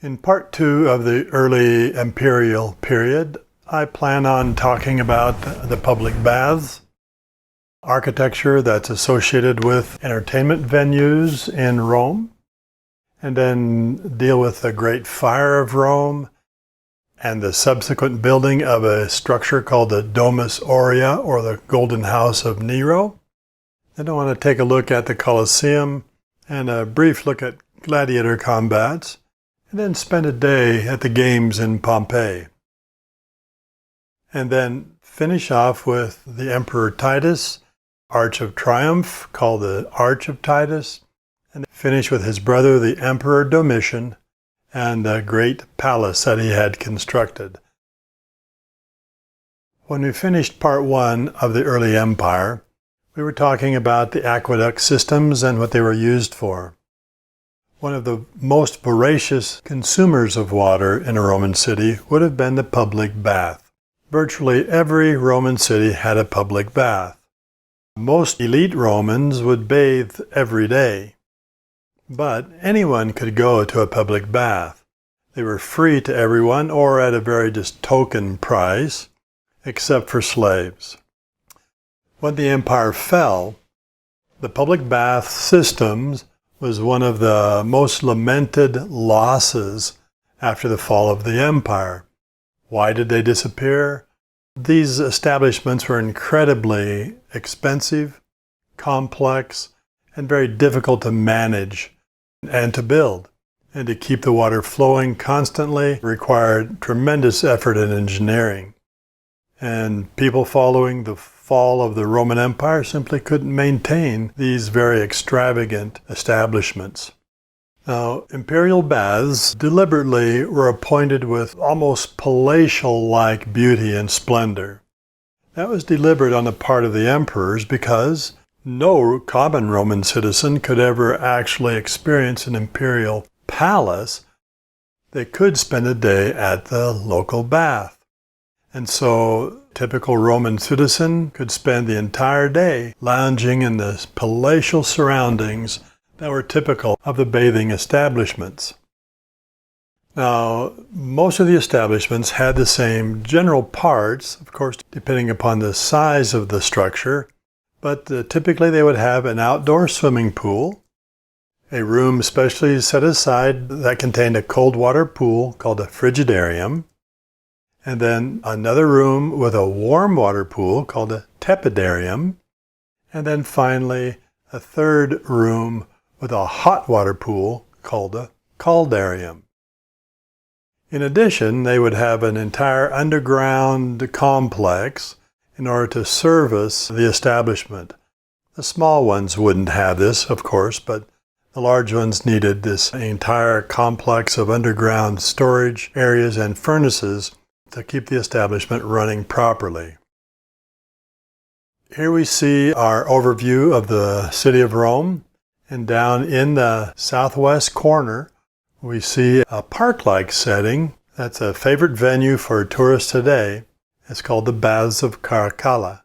In part 2 of the early imperial period, I plan on talking about the public baths, architecture that's associated with entertainment venues in Rome, and then deal with the Great Fire of Rome and the subsequent building of a structure called the Domus Aurea, or the Golden House of Nero. Then I want to take a look at the Colosseum and a brief look at gladiator combats, and then spend a day at the games in Pompeii. And then finish off with the Emperor Titus, Arch of Triumph, called the Arch of Titus, and finish with his brother, the Emperor Domitian, and the great palace that he had constructed. When we finished part 1 of the early empire, we were talking about the aqueduct systems and what they were used for. One of the most voracious consumers of water in a Roman city would have been the public bath. Virtually every Roman city had a public bath. Most elite Romans would bathe every day, but anyone could go to a public bath. They were free to everyone, or at a very just token price, except for slaves. When the empire fell, the public bath systems was one of the most lamented losses after the fall of the empire. Why did they disappear? These establishments were incredibly expensive, complex, and very difficult to manage and to build. And to keep the water flowing constantly required tremendous effort in engineering. And people following the fall of the Roman Empire simply couldn't maintain these very extravagant establishments. Now, imperial baths deliberately were appointed with almost palatial-like beauty and splendor. That was deliberate on the part of the emperors because no common Roman citizen could ever actually experience an imperial palace. They could spend a day at the local bath. And so a typical Roman citizen could spend the entire day lounging in the palatial surroundings that were typical of the bathing establishments. Now, most of the establishments had the same general parts, of course, depending upon the size of the structure, but typically they would have an outdoor swimming pool, a room specially set aside that contained a cold water pool called a frigidarium, and then another room with a warm water pool called a tepidarium, and then finally a third room with a hot water pool called a caldarium. In addition, they would have an entire underground complex in order to service the establishment. The small ones wouldn't have this, of course, but the large ones needed this entire complex of underground storage areas and furnaces to keep the establishment running properly. Here we see our overview of the city of Rome, and down in the southwest corner we see a park-like setting that's a favorite venue for tourists today. It's called the Baths of Karakala.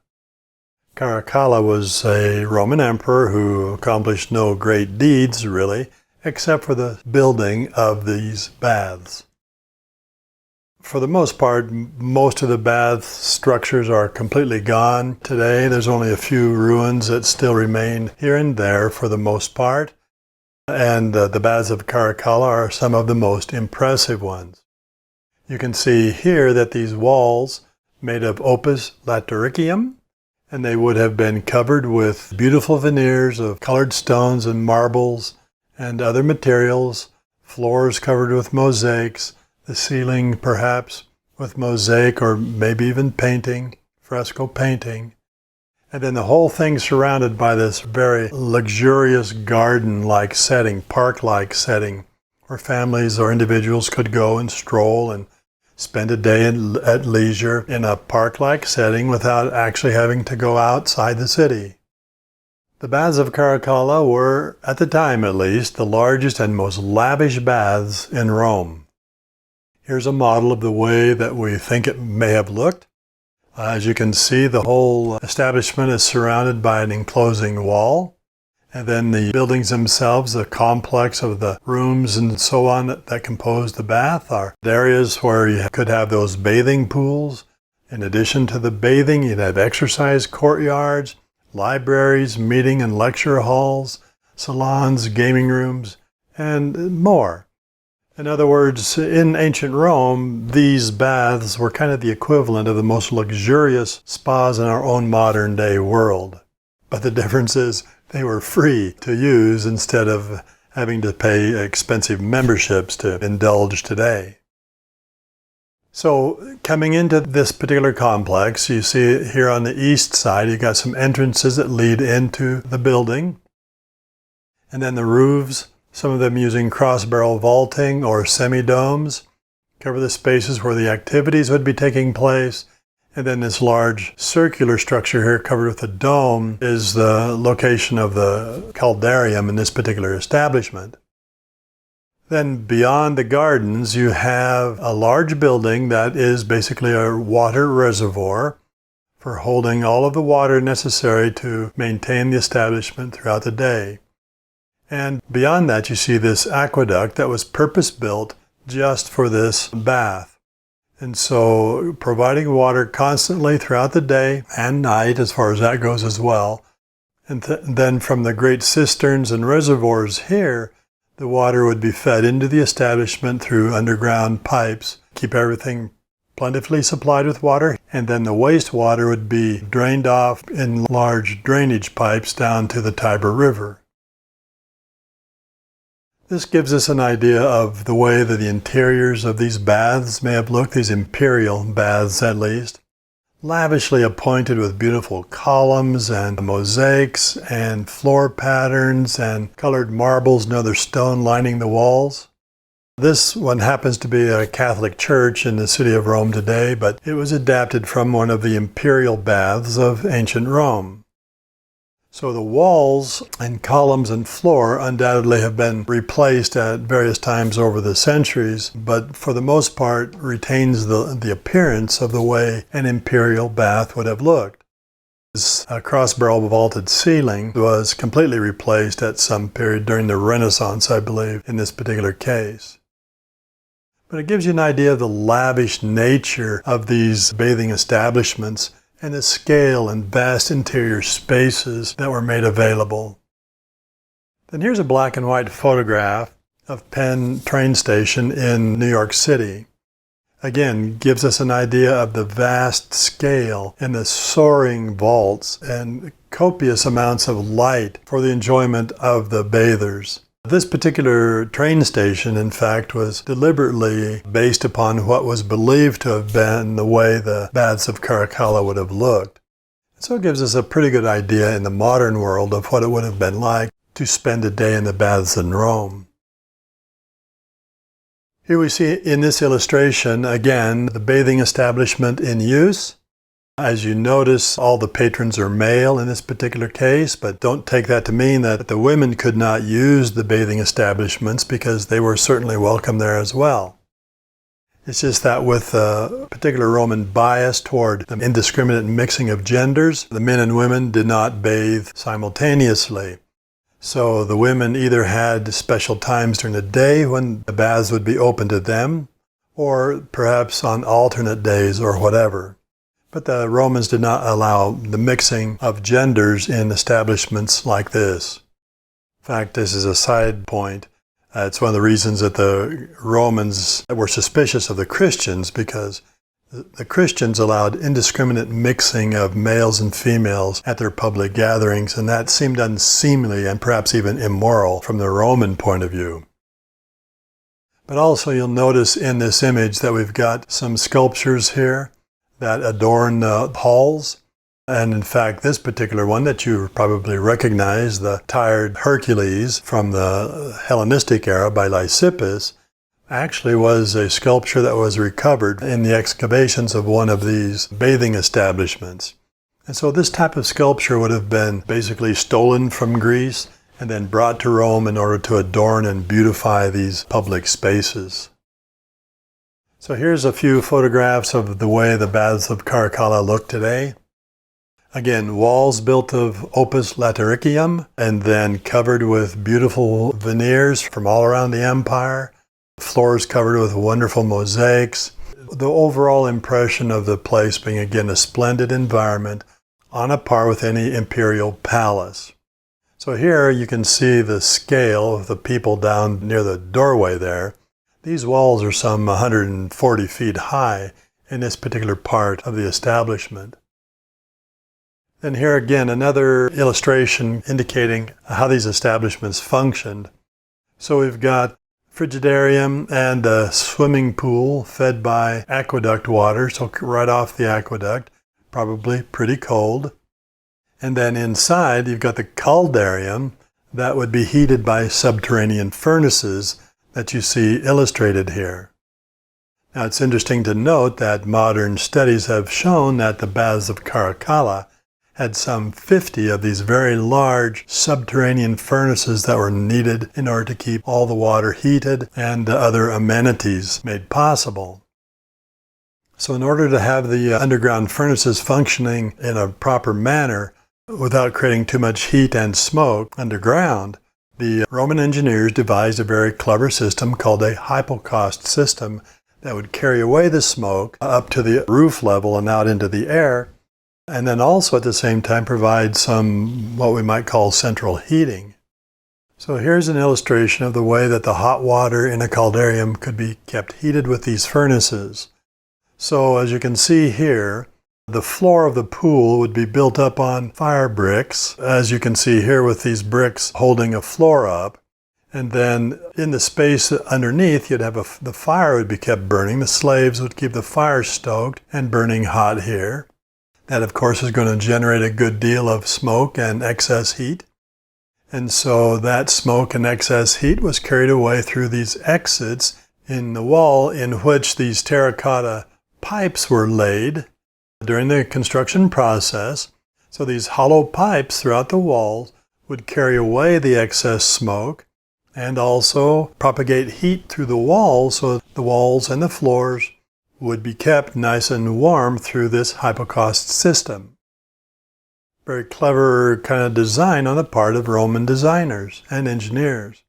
Karakala was a Roman emperor who accomplished no great deeds, really, except for the building of these baths. For the most part, most of the bath structures are completely gone today. There's only a few ruins that still remain here and there for the most part. And the baths of Karakala are some of the most impressive ones. You can see here that these walls made of opus latericium, and they would have been covered with beautiful veneers of colored stones and marbles and other materials, floors covered with mosaics, the ceiling perhaps with mosaic or maybe even painting, fresco painting. And then the whole thing surrounded by this very luxurious garden-like setting, park-like setting, where families or individuals could go and stroll and spend a day at leisure in a park-like setting without actually having to go outside the city. The baths of Karakala were, at the time at least, the largest and most lavish baths in Rome. Here's a model of the way that we think it may have looked. As you can see, the whole establishment is surrounded by an enclosing wall, And then the buildings themselves, the complex of the rooms and so on that compose the bath, are areas where you could have those bathing pools. In addition to the bathing, you'd have exercise courtyards, libraries, meeting and lecture halls, salons, gaming rooms, and more. In other words, in ancient Rome, these baths were kind of the equivalent of the most luxurious spas in our own modern day world. But the difference is they were free to use instead of having to pay expensive memberships to indulge today. So coming into this particular complex, you see here on the east side, you've got some entrances that lead into the building. And then the roofs, some of them using cross-barrel vaulting or semi-domes, cover the spaces where the activities would be taking place. And then this large circular structure here covered with a dome is the location of the caldarium in this particular establishment. Then beyond the gardens, you have a large building that is basically a water reservoir for holding all of the water necessary to maintain the establishment throughout the day. And beyond that, you see this aqueduct that was purpose-built just for this bath. And so providing water constantly throughout the day and night, as far as that goes as well. And then from the great cisterns and reservoirs here, the water would be fed into the establishment through underground pipes, keep everything plentifully supplied with water, and then the wastewater would be drained off in large drainage pipes down to the Tiber River. This gives us an idea of the way that the interiors of these baths may have looked, these imperial baths at least, lavishly appointed with beautiful columns and mosaics and floor patterns and colored marbles and other stone lining the walls. This one happens to be a Catholic church in the city of Rome today, but it was adapted from one of the imperial baths of ancient Rome. So the walls and columns and floor undoubtedly have been replaced at various times over the centuries, but for the most part retains the appearance of the way an imperial bath would have looked. This cross-barrel vaulted ceiling was completely replaced at some period during the Renaissance, I believe, in this particular case. But it gives you an idea of the lavish nature of these bathing establishments and the scale and vast interior spaces that were made available. Then here's a black and white photograph of Penn train station in New York City. Again, gives us an idea of the vast scale and the soaring vaults and copious amounts of light for the enjoyment of the bathers. This particular train station, in fact, was deliberately based upon what was believed to have been the way the baths of Karakala would have looked. So it gives us a pretty good idea in the modern world of what it would have been like to spend a day in the baths in Rome. Here we see in this illustration, again, the bathing establishment in use. As you notice, all the patrons are male in this particular case, but don't take that to mean that the women could not use the bathing establishments, because they were certainly welcome there as well. It's just that with a particular Roman bias toward the indiscriminate mixing of genders, the men and women did not bathe simultaneously. So the women either had special times during the day when the baths would be open to them, or perhaps on alternate days or whatever. But the Romans did not allow the mixing of genders in establishments like this. In fact, this is a side point. It's one of the reasons that the Romans were suspicious of the Christians, because the Christians allowed indiscriminate mixing of males and females at their public gatherings, and that seemed unseemly and perhaps even immoral from the Roman point of view. But also you'll notice in this image that we've got some sculptures here that adorn the halls. And in fact, this particular one that you probably recognize, the tired Hercules from the Hellenistic era by Lysippus, actually was a sculpture that was recovered in the excavations of one of these bathing establishments. And so this type of sculpture would have been basically stolen from Greece and then brought to Rome in order to adorn and beautify these public spaces. So here's a few photographs of the way the baths of Karakala look today. Again, walls built of opus latericium and then covered with beautiful veneers from all around the empire. Floors covered with wonderful mosaics. The overall impression of the place being, again, a splendid environment on a par with any imperial palace. So here you can see the scale of the people down near the doorway there. These walls are some 140 feet high in this particular part of the establishment. And here again, another illustration indicating how these establishments functioned. So we've got frigidarium and a swimming pool fed by aqueduct water, so right off the aqueduct, probably pretty cold. And then inside, you've got the caldarium that would be heated by subterranean furnaces that you see illustrated here. Now, it's interesting to note that modern studies have shown that the baths of Karakala had some 50 of these very large subterranean furnaces that were needed in order to keep all the water heated and other amenities made possible. So in order to have the underground furnaces functioning in a proper manner without creating too much heat and smoke underground, the Roman engineers devised a very clever system called a Hypocost System that would carry away the smoke up to the roof level and out into the air, and then also at the same time provide some what we might call central heating. So here's an illustration of the way that the hot water in a caldarium could be kept heated with these furnaces. So as you can see here, the floor of the pool would be built up on fire bricks, as you can see here with these bricks holding a floor up. And then in the space underneath, you'd have the fire would be kept burning. The slaves would keep the fire stoked and burning hot here. That, of course, is going to generate a good deal of smoke and excess heat. And so that smoke and excess heat was carried away through these exits in the wall in which these terracotta pipes were laid during the construction process. So these hollow pipes throughout the walls would carry away the excess smoke and also propagate heat through the walls, so the walls and the floors would be kept nice and warm through this Hypocost system. Very clever kind of design on the part of Roman designers and engineers.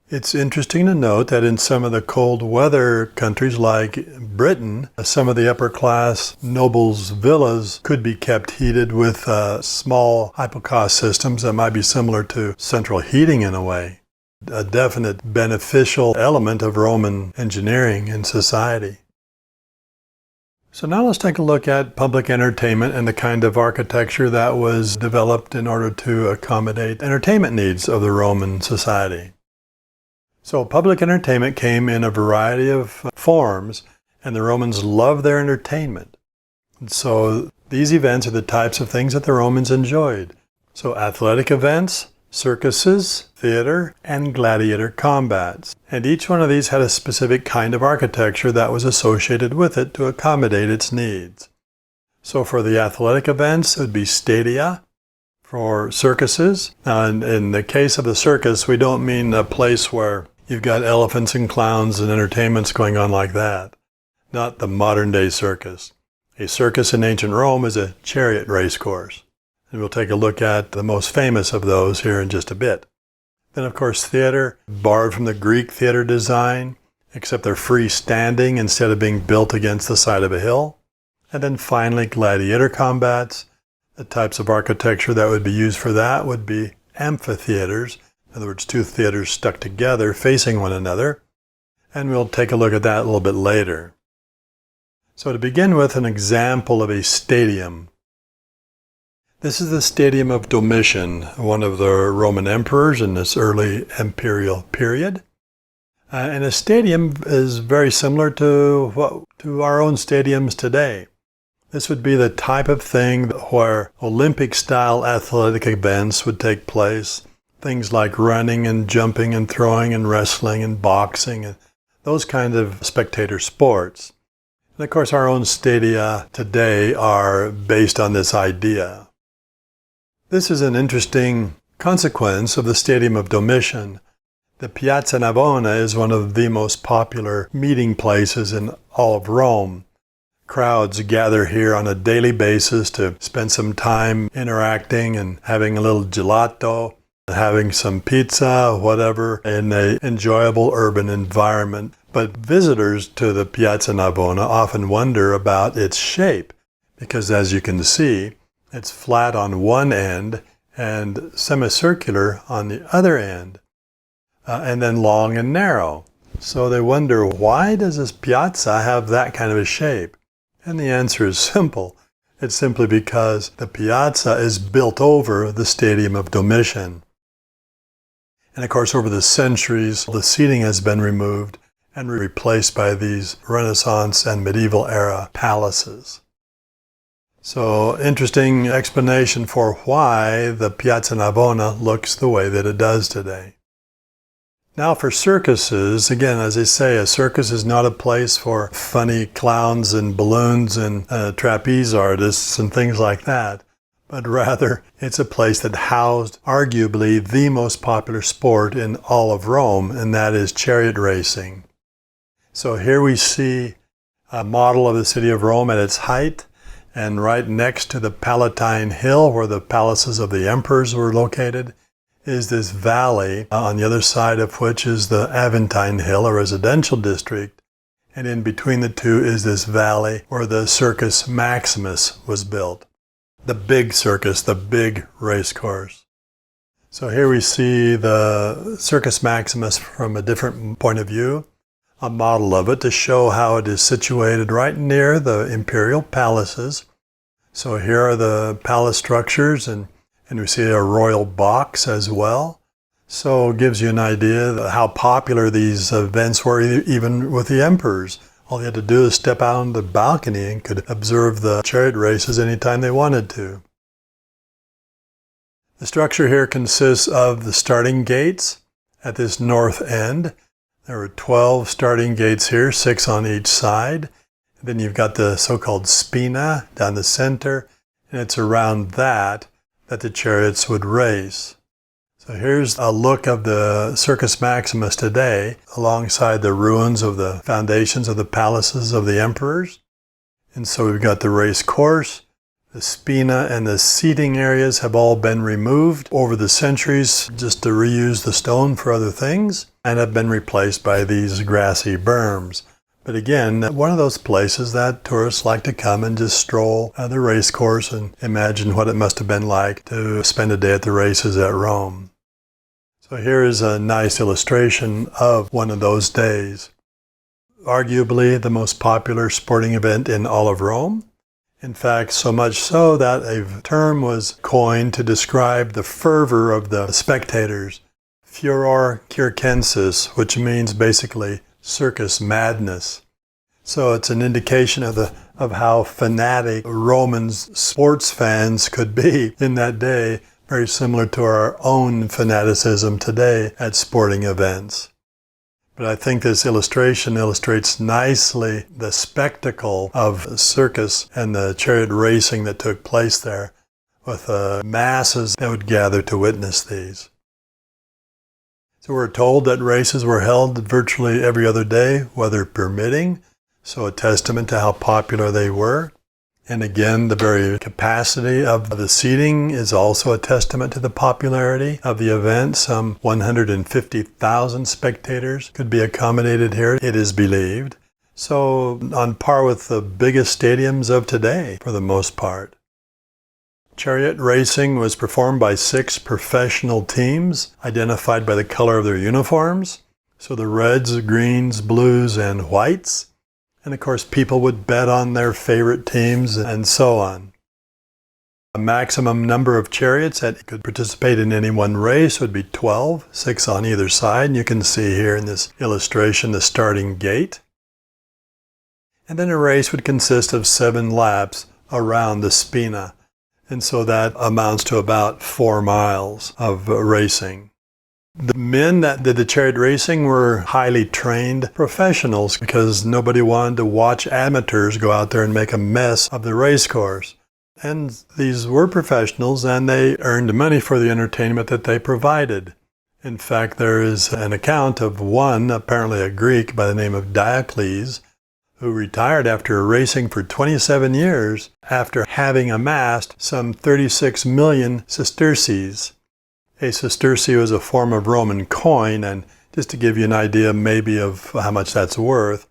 It's interesting to note that in some of the cold weather countries like Britain, some of the upper class nobles' villas could be kept heated with small hypocaust systems that might be similar to central heating in a way. A definite beneficial element of Roman engineering in society. So now let's take a look at public entertainment and the kind of architecture that was developed in order to accommodate entertainment needs of the Roman society. So public entertainment came in a variety of forms, and the Romans loved their entertainment. And so these events are the types of things that the Romans enjoyed. So athletic events, circuses, theater, and gladiator combats. And each one of these had a specific kind of architecture that was associated with it to accommodate its needs. So for the athletic events, it would be stadia. For circuses, now in the case of the circus, we don't mean a place where you've got elephants and clowns and entertainments going on like that. Not the modern day circus. A circus in ancient Rome is a chariot race course. And we'll take a look at the most famous of those here in just a bit. Then, of course, theater, borrowed from the Greek theater design, except they're freestanding instead of being built against the side of a hill. And then finally, gladiator combats. The types of architecture that would be used for that would be amphitheaters. In other words, two theaters stuck together facing one another. And we'll take a look at that a little bit later. So to begin with, an example of a stadium. This is the Stadium of Domitian, one of the Roman emperors in this early imperial period. And a stadium is very similar to our own stadiums today. This would be the type of thing where Olympic-style athletic events would take place. Things like running and jumping and throwing and wrestling and boxing and those kinds of spectator sports. And of course, our own stadia today are based on this idea. This is an interesting consequence of the Stadium of Domitian. The Piazza Navona is one of the most popular meeting places in all of Rome. Crowds gather here on a daily basis to spend some time interacting and having a little gelato, having some pizza, whatever, in an enjoyable urban environment. But visitors to the Piazza Navona often wonder about its shape, because as you can see, it's flat on one end and semicircular on the other end, and then long and narrow. So they wonder, why does this piazza have that kind of a shape? And the answer is simple. It's simply because the piazza is built over the Stadium of Domitian. And of course, over the centuries, the seating has been removed and replaced by these Renaissance and medieval era palaces. So, interesting explanation for why the Piazza Navona looks the way that it does today. Now for circuses, again, as I say, a circus is not a place for funny clowns and balloons and trapeze artists and things like that, but rather it's a place that housed arguably the most popular sport in all of Rome, and that is chariot racing. So here we see a model of the city of Rome at its height, and right next to the Palatine Hill, where the palaces of the emperors were located, is this valley, on the other side of which is the Aventine Hill, a residential district, and in between the two is this valley where the Circus Maximus was built. The big circus, the big race course. So here we see the Circus Maximus from a different point of view, a model of it to show how it is situated right near the imperial palaces. So here are the palace structures, and we see a royal box as well. So it gives you an idea of how popular these events were, even with the emperors. All they had to do is step out on the balcony and could observe the chariot races anytime they wanted to. The structure here consists of the starting gates at this north end. There were 12 starting gates here, 6 on each side. Then you've got the so-called spina down the center, and it's around that the chariots would race. So here's a look of the Circus Maximus today, alongside the ruins of the foundations of the palaces of the emperors. And so we've got the race course. The spina and the seating areas have all been removed over the centuries just to reuse the stone for other things, and have been replaced by these grassy berms. But again, one of those places that tourists like to come and just stroll the race course and imagine what it must have been like to spend a day at the races at Rome. So here is a nice illustration of one of those days. Arguably the most popular sporting event in all of Rome. In fact, so much so that a term was coined to describe the fervor of the spectators, furor circensis, which means basically circus madness. So it's an indication of how fanatic Romans sports fans could be in that day, very similar to our own fanaticism today at sporting events. But I think this illustration illustrates nicely the spectacle of circus and the chariot racing that took place there, with masses that would gather to witness these. So we're told that races were held virtually every other day, weather permitting, so a testament to how popular they were. And again, the very capacity of the seating is also a testament to the popularity of the event. Some 150,000 spectators could be accommodated here, it is believed. So on par with the biggest stadiums of today, for the most part. Chariot racing was performed by 6 professional teams, identified by the color of their uniforms. So the reds, greens, blues, and whites. And of course, people would bet on their favorite teams and so on. A maximum number of chariots that could participate in any one race would be 12, 6 on either side. And you can see here in this illustration the starting gate. And then a race would consist of 7 laps around the spina. And so that amounts to about 4 miles of racing. The men that did the chariot racing were highly trained professionals, because nobody wanted to watch amateurs go out there and make a mess of the race course. And these were professionals, and they earned money for the entertainment that they provided. In fact, there is an account of one, apparently a Greek by the name of Diocles, who retired after racing for 27 years after having amassed some 36 million sesterces. A sesterce was a form of Roman coin, and just to give you an idea maybe of how much that's worth,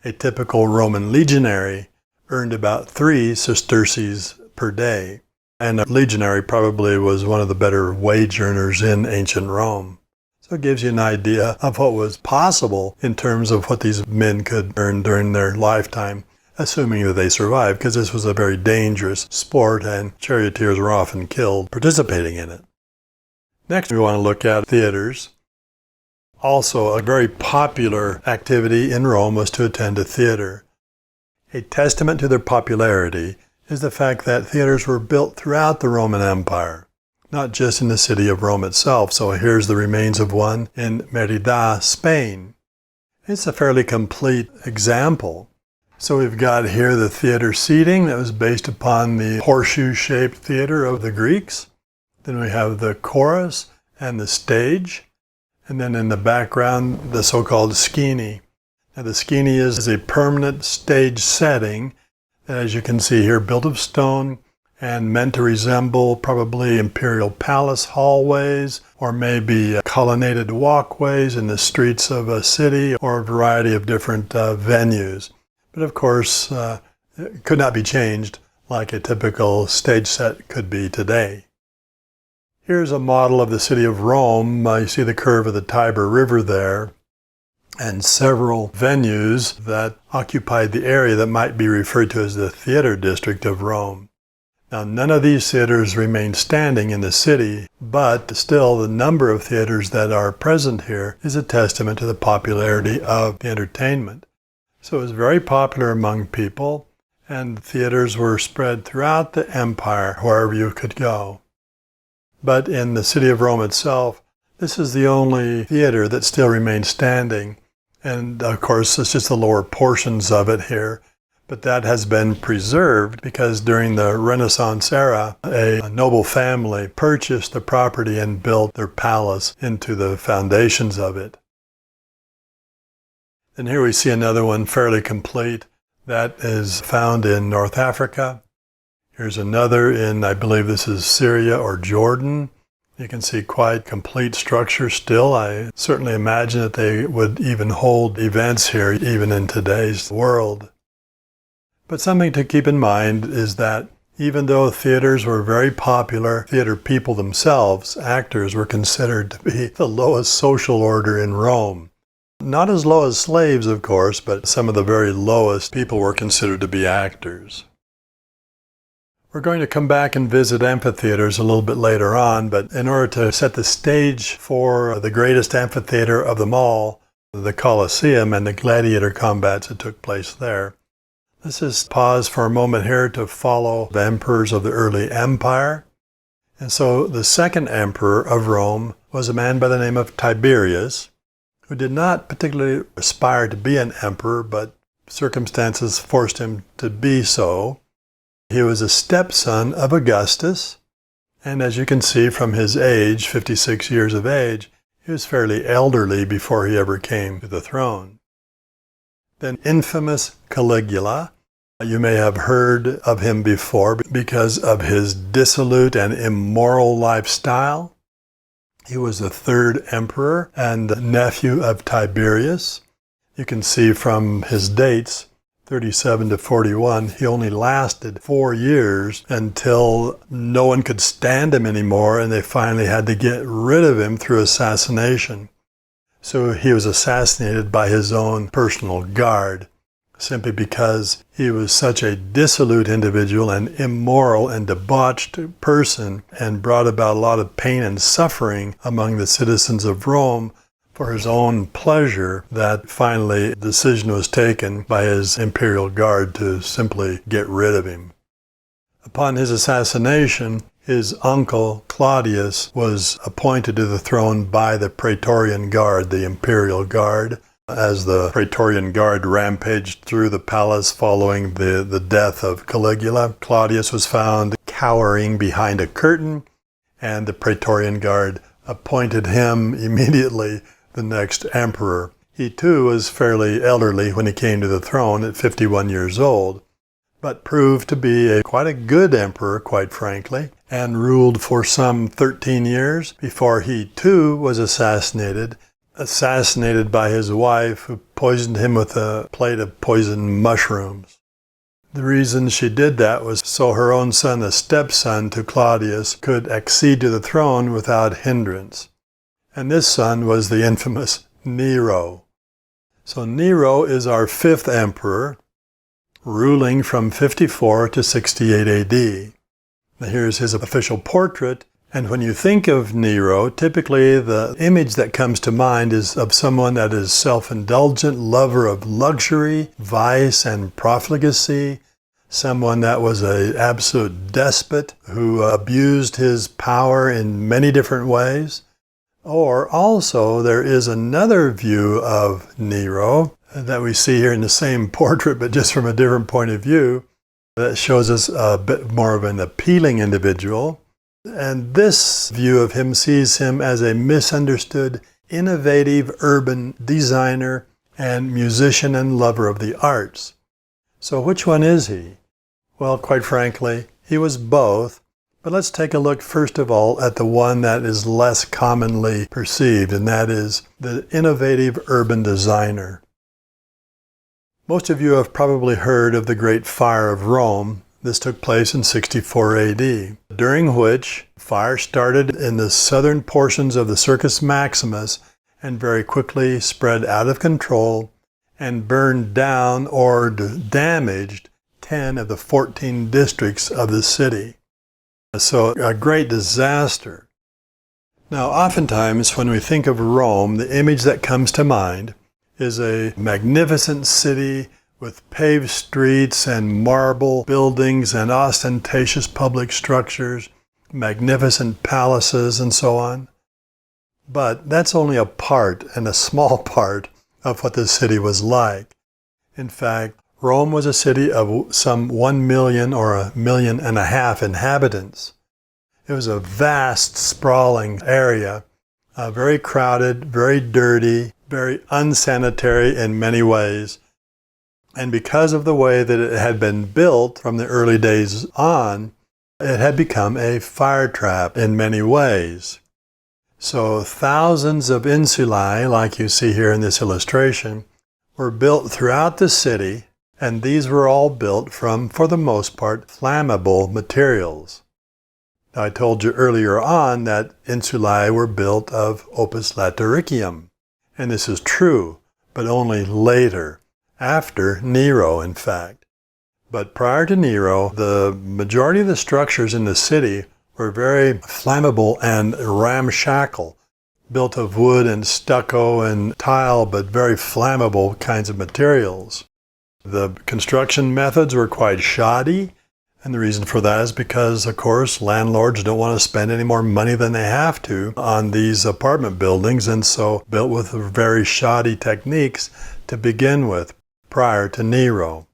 a typical Roman legionary earned about 3 sesterces per day. And a legionary probably was one of the better wage earners in ancient Rome. So it gives you an idea of what was possible in terms of what these men could earn during their lifetime, assuming that they survived, because this was a very dangerous sport and charioteers were often killed participating in it. Next, we want to look at theaters. Also, a very popular activity in Rome was to attend a theater. A testament to their popularity is the fact that theaters were built throughout the Roman Empire, not just in the city of Rome itself. So here's the remains of one in Mérida, Spain. It's a fairly complete example. So we've got here the theater seating that was based upon the horseshoe-shaped theater of the Greeks. Then we have the chorus and the stage. And then in the background, the so-called skene. Now the skene is a permanent stage setting, as you can see here, built of stone and meant to resemble probably imperial palace hallways or maybe colonnaded walkways in the streets of a city or a variety of different venues. But of course, it could not be changed like a typical stage set could be today. Here's a model of the city of Rome. You see the curve of the Tiber River there, and several venues that occupied the area that might be referred to as the theater district of Rome. Now, none of these theaters remain standing in the city, but still the number of theaters that are present here is a testament to the popularity of the entertainment. So it was very popular among people, and theaters were spread throughout the empire wherever you could go. But in the city of Rome itself, this is the only theater that still remains standing. And of course, it's just the lower portions of it here. But that has been preserved because during the Renaissance era, a noble family purchased the property and built their palace into the foundations of it. And here we see another one fairly complete that is found in North Africa. Here's another in, I believe this is Syria or Jordan. You can see quite complete structure still. I certainly imagine that they would even hold events here even in today's world. But something to keep in mind is that even though theaters were very popular, theater people themselves, actors, were considered to be the lowest social order in Rome. Not as low as slaves, of course, but some of the very lowest people were considered to be actors. We're going to come back and visit amphitheaters a little bit later on, but in order to set the stage for the greatest amphitheater of them all, the Colosseum and the gladiator combats that took place there, let's just pause for a moment here to follow the emperors of the early empire. And so the second emperor of Rome was a man by the name of Tiberius, who did not particularly aspire to be an emperor, but circumstances forced him to be so. He was a stepson of Augustus, and as you can see from his age, 56 years of age, he was fairly elderly before he ever came to the throne. Then infamous Caligula, you may have heard of him before because of his dissolute and immoral lifestyle. He was the third emperor and nephew of Tiberius. You can see from his dates, 37 to 41, he only lasted 4 years until no one could stand him anymore and they finally had to get rid of him through assassination. So he was assassinated by his own personal guard, simply because he was such a dissolute individual and immoral and debauched person and brought about a lot of pain and suffering among the citizens of Rome for his own pleasure that finally a decision was taken by his imperial guard to simply get rid of him. Upon his assassination, his uncle Claudius was appointed to the throne by the Praetorian Guard, the imperial guard. As the Praetorian Guard rampaged through the palace following the death of Caligula, Claudius was found cowering behind a curtain, and the Praetorian Guard appointed him immediately the next emperor. He too was fairly elderly when he came to the throne at 51 years old, but proved to be quite a good emperor, quite frankly, and ruled for some 13 years before he too was assassinated by his wife, who poisoned him with a plate of poisoned mushrooms. The reason she did that was so her own son, the stepson to Claudius, could accede to the throne without hindrance. And this son was the infamous Nero. So Nero is our fifth emperor, ruling from 54 to 68 AD. Now here's his official portrait, and when you think of Nero, typically the image that comes to mind is of someone that is self-indulgent, lover of luxury, vice, and profligacy, someone that was an absolute despot who abused his power in many different ways. Or also there is another view of Nero that we see here in the same portrait, but just from a different point of view, that shows us a bit more of an appealing individual. And this view of him sees him as a misunderstood, innovative urban designer and musician and lover of the arts. So which one is he? Well, quite frankly, he was both. But let's take a look first of all at the one that is less commonly perceived, and that is the innovative urban designer. Most of you have probably heard of the Great Fire of Rome. This took place in 64 AD, during which fire started in the southern portions of the Circus Maximus and very quickly spread out of control and burned down or damaged 10 of the 14 districts of the city. So a great disaster. Now, oftentimes when we think of Rome, the image that comes to mind is a magnificent city with paved streets and marble buildings and ostentatious public structures, magnificent palaces, and so on. But that's only a part, and a small part, of what the city was like. In fact, Rome was a city of some 1 million or 1.5 million inhabitants. It was a vast, sprawling area, very crowded, very dirty, very unsanitary in many ways. And because of the way that it had been built from the early days on, it had become a fire trap in many ways. So thousands of insulae, like you see here in this illustration, were built throughout the city, and these were all built from, for the most part, flammable materials. Now, I told you earlier on that insulae were built of opus latericium, and this is true, but only later. After Nero, in fact. But prior to Nero, the majority of the structures in the city were very flammable and ramshackle, built of wood and stucco and tile, but very flammable kinds of materials. The construction methods were quite shoddy, and the reason for that is because, of course, landlords don't want to spend any more money than they have to on these apartment buildings, and so built with very shoddy techniques to begin with, prior to Nero.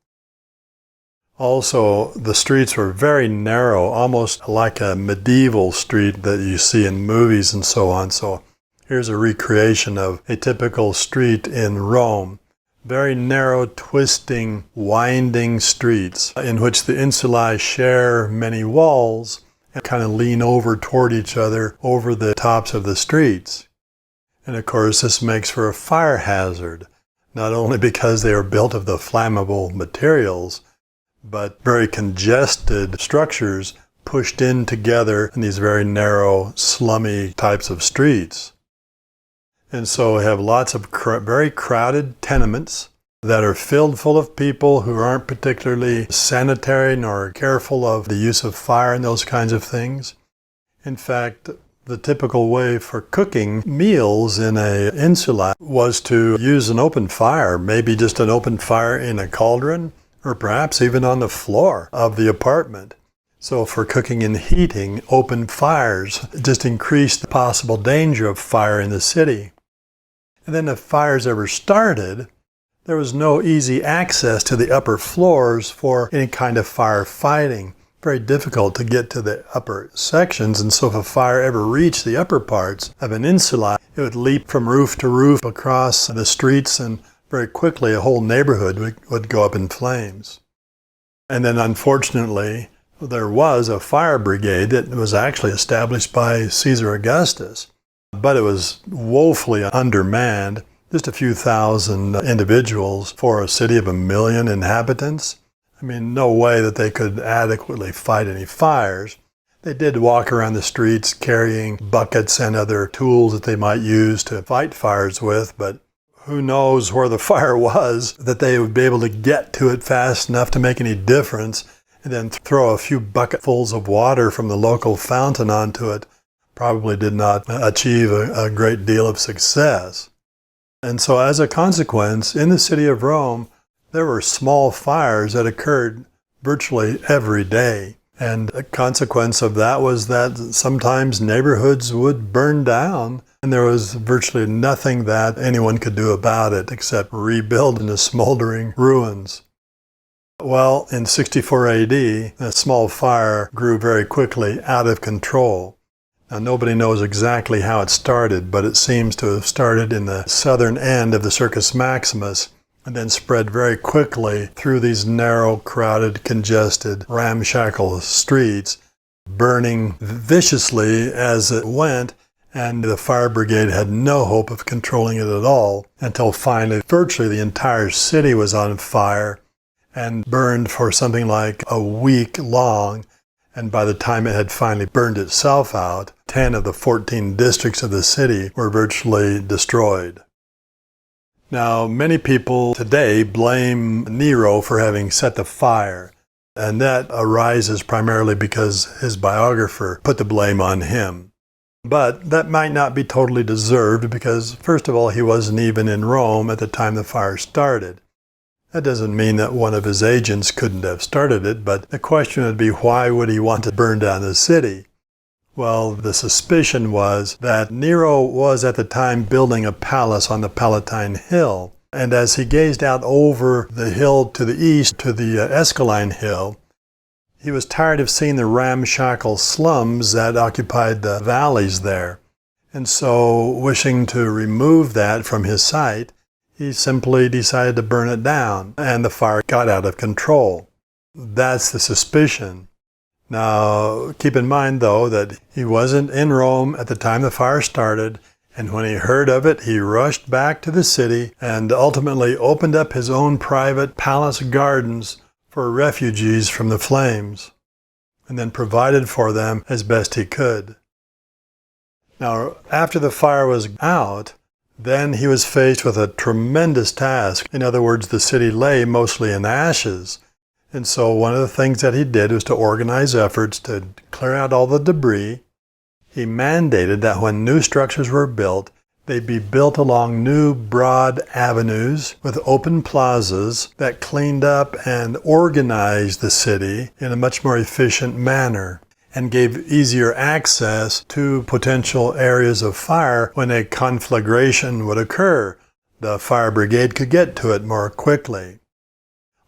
Also, the streets were very narrow, almost like a medieval street that you see in movies and so on. So here's a recreation of a typical street in Rome. Very narrow, twisting, winding streets in which the insulae share many walls and kind of lean over toward each other over the tops of the streets. And of course, this makes for a fire hazard. Not only because they are built of the flammable materials, but very congested structures pushed in together in these very narrow, slummy types of streets. And so we have lots of very crowded tenements that are filled full of people who aren't particularly sanitary nor careful of the use of fire and those kinds of things. In fact, the typical way for cooking meals in an insula was to use an open fire, maybe just an open fire in a cauldron, or perhaps even on the floor of the apartment. So for cooking and heating, open fires just increased the possible danger of fire in the city. And then if fires ever started, there was no easy access to the upper floors for any kind of firefighting. very difficult to get to the upper sections, and so if a fire ever reached the upper parts of an insula, it would leap from roof to roof across the streets, and very quickly a whole neighborhood would go up in flames. And then unfortunately, there was a fire brigade that was actually established by Caesar Augustus, but it was woefully undermanned, just a few thousand individuals for a city of 1 million inhabitants. I mean, no way that they could adequately fight any fires. They did walk around the streets carrying buckets and other tools that they might use to fight fires with, but who knows where the fire was that they would be able to get to it fast enough to make any difference, and then throw a few bucketfuls of water from the local fountain onto it probably did not achieve a great deal of success. And so as a consequence, in the city of Rome, there were small fires that occurred virtually every day. And a consequence of that was that sometimes neighborhoods would burn down, and there was virtually nothing that anyone could do about it except rebuild into smoldering ruins. Well, in 64 AD, a small fire grew very quickly out of control. Now, nobody knows exactly how it started, but it seems to have started in the southern end of the Circus Maximus and then spread very quickly through these narrow, crowded, congested, ramshackle streets, burning viciously as it went, and the fire brigade had no hope of controlling it at all until finally virtually the entire city was on fire and burned for something like a week long. And by the time it had finally burned itself out, 10 of the 14 districts of the city were virtually destroyed. Now, many people today blame Nero for having set the fire, and that arises primarily because his biographer put the blame on him. But that might not be totally deserved because, first of all, he wasn't even in Rome at the time the fire started. That doesn't mean that one of his agents couldn't have started it, but the question would be, why would he want to burn down the city? Well, the suspicion was that Nero was at the time building a palace on the Palatine Hill, and as he gazed out over the hill to the east, to the Esquiline Hill, he was tired of seeing the ramshackle slums that occupied the valleys there, and so, wishing to remove that from his sight, he simply decided to burn it down, and the fire got out of control. That's the suspicion. Now, keep in mind, though, that he wasn't in Rome at the time the fire started, and when he heard of it, he rushed back to the city and ultimately opened up his own private palace gardens for refugees from the flames, and then provided for them as best he could. Now, after the fire was out, then he was faced with a tremendous task. In other words, the city lay mostly in ashes. And so one of the things that he did was to organize efforts to clear out all the debris. He mandated that when new structures were built, they be built along new broad avenues with open plazas that cleaned up and organized the city in a much more efficient manner and gave easier access to potential areas of fire when a conflagration would occur. The fire brigade could get to it more quickly.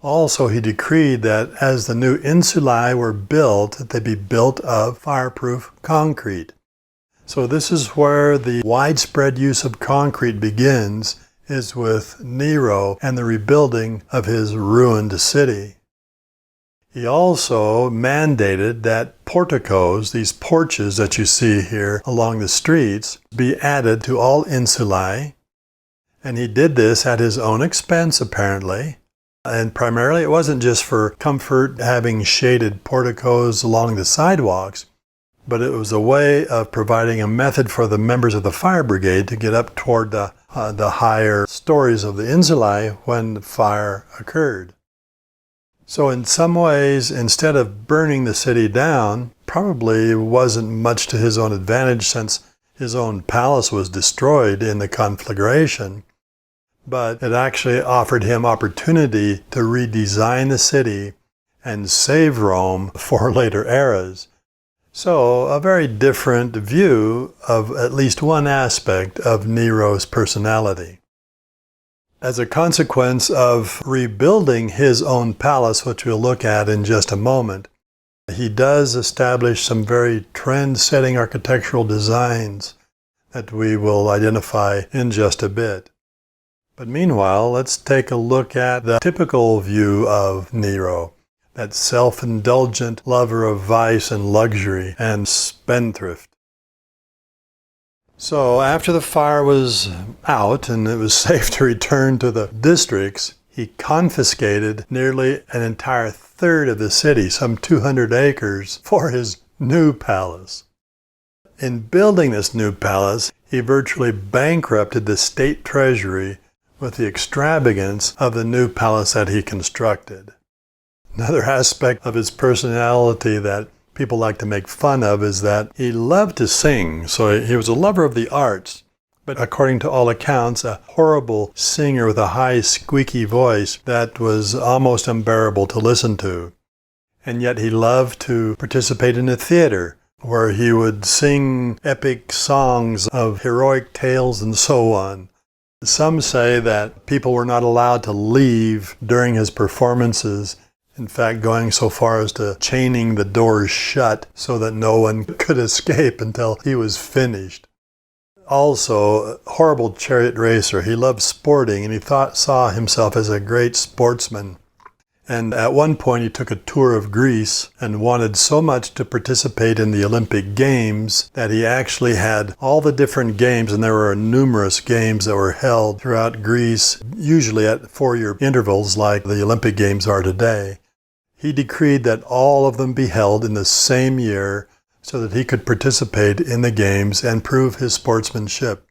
Also, he decreed that as the new insulae were built, that they be built of fireproof concrete. So this is where the widespread use of concrete begins, is with Nero and the rebuilding of his ruined city. He also mandated that porticos, these porches that you see here along the streets, be added to all insulae. And he did this at his own expense, apparently. And primarily it wasn't just for comfort, having shaded porticos along the sidewalks, but it was a way of providing a method for the members of the fire brigade to get up toward the higher stories of the insulae when the fire occurred. So in some ways, instead of burning the city down, probably wasn't much to his own advantage since his own palace was destroyed in the conflagration, but it actually offered him opportunity to redesign the city and save Rome for later eras. So a very different view of at least one aspect of Nero's personality. As a consequence of rebuilding his own palace, which we'll look at in just a moment, he does establish some very trend-setting architectural designs that we will identify in just a bit. But meanwhile, let's take a look at the typical view of Nero, that self-indulgent lover of vice and luxury and spendthrift. So after the fire was out and it was safe to return to the districts, he confiscated nearly an entire third of the city, some 200 acres, for his new palace. In building this new palace, he virtually bankrupted the state treasury with the extravagance of the new palace that he constructed. Another aspect of his personality that people like to make fun of is that he loved to sing, so he was a lover of the arts, but according to all accounts, a horrible singer with a high, squeaky voice that was almost unbearable to listen to. And yet he loved to participate in a theater, where he would sing epic songs of heroic tales and so on. Some say that people were not allowed to leave during his performances, in fact going so far as to chaining the doors shut so that no one could escape until he was finished. Also, a horrible chariot racer. He loved sporting and he saw himself as a great sportsman. And at one point he took a tour of Greece and wanted so much to participate in the Olympic Games that he actually had all the different games, and there were numerous games that were held throughout Greece, usually at 4-year intervals like the Olympic Games are today. He decreed that all of them be held in the same year so that he could participate in the games and prove his sportsmanship.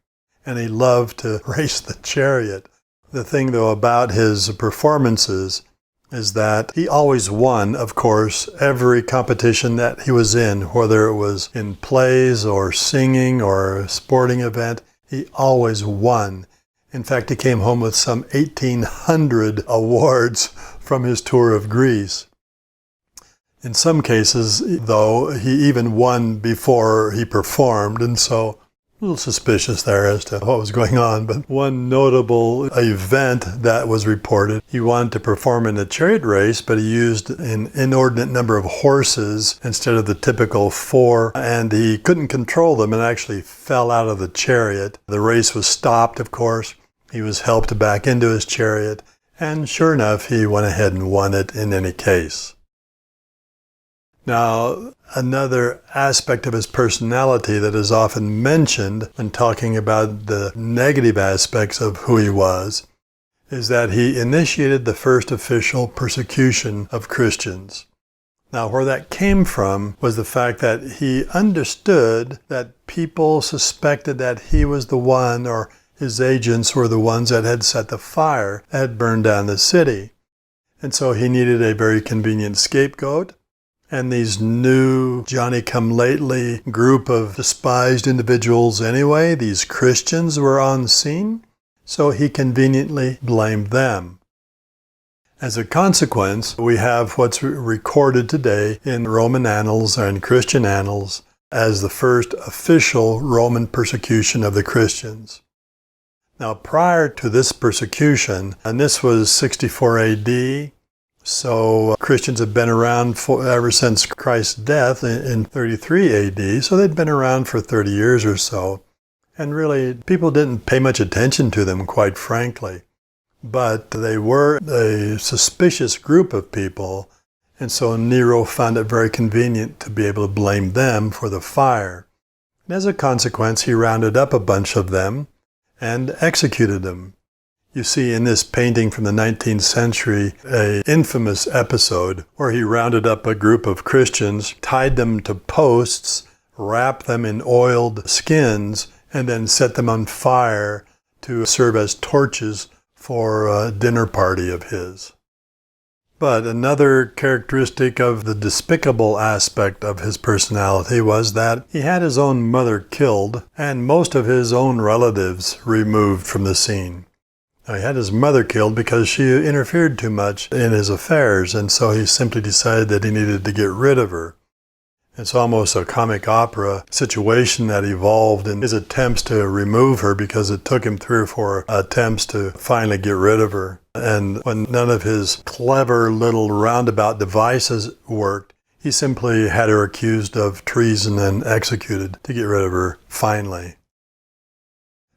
And he loved to race the chariot. The thing, though, about his performances is that he always won, of course, every competition that he was in, whether it was in plays or singing or a sporting event, he always won. In fact, he came home with some 1,800 awards from his tour of Greece. In some cases, though, he even won before he performed, and so a little suspicious there as to what was going on. But one notable event that was reported, he wanted to perform in a chariot race, but he used an inordinate number of horses instead of the typical 4, and he couldn't control them and actually fell out of the chariot. The race was stopped, of course. He was helped back into his chariot, and sure enough, he went ahead and won it in any case. Now, another aspect of his personality that is often mentioned when talking about the negative aspects of who he was is that he initiated the first official persecution of Christians. Now, where that came from was the fact that he understood that people suspected that he was the one, or his agents were the ones that had set the fire that had burned down the city. And so he needed a very convenient scapegoat. And these new Johnny-come-lately group of despised individuals anyway, these Christians, were on the scene, so he conveniently blamed them. As a consequence, we have what's recorded today in Roman annals and Christian annals as the first official Roman persecution of the Christians. Now, prior to this persecution, and this was 64 AD, so Christians have been around ever since Christ's death in 33 AD, so they'd been around for 30 years or so. And really, people didn't pay much attention to them, quite frankly. But they were a suspicious group of people, and so Nero found it very convenient to be able to blame them for the fire. And as a consequence, he rounded up a bunch of them and executed them. You see in this painting from the 19th century an infamous episode where he rounded up a group of Christians, tied them to posts, wrapped them in oiled skins, and then set them on fire to serve as torches for a dinner party of his. But another characteristic of the despicable aspect of his personality was that he had his own mother killed and most of his own relatives removed from the scene. Now, he had his mother killed because she interfered too much in his affairs, and so he simply decided that he needed to get rid of her. It's almost a comic opera situation that evolved in his attempts to remove her, because it took him 3 or 4 attempts to finally get rid of her. And when none of his clever little roundabout devices worked, He simply had her accused of treason and executed to get rid of her finally.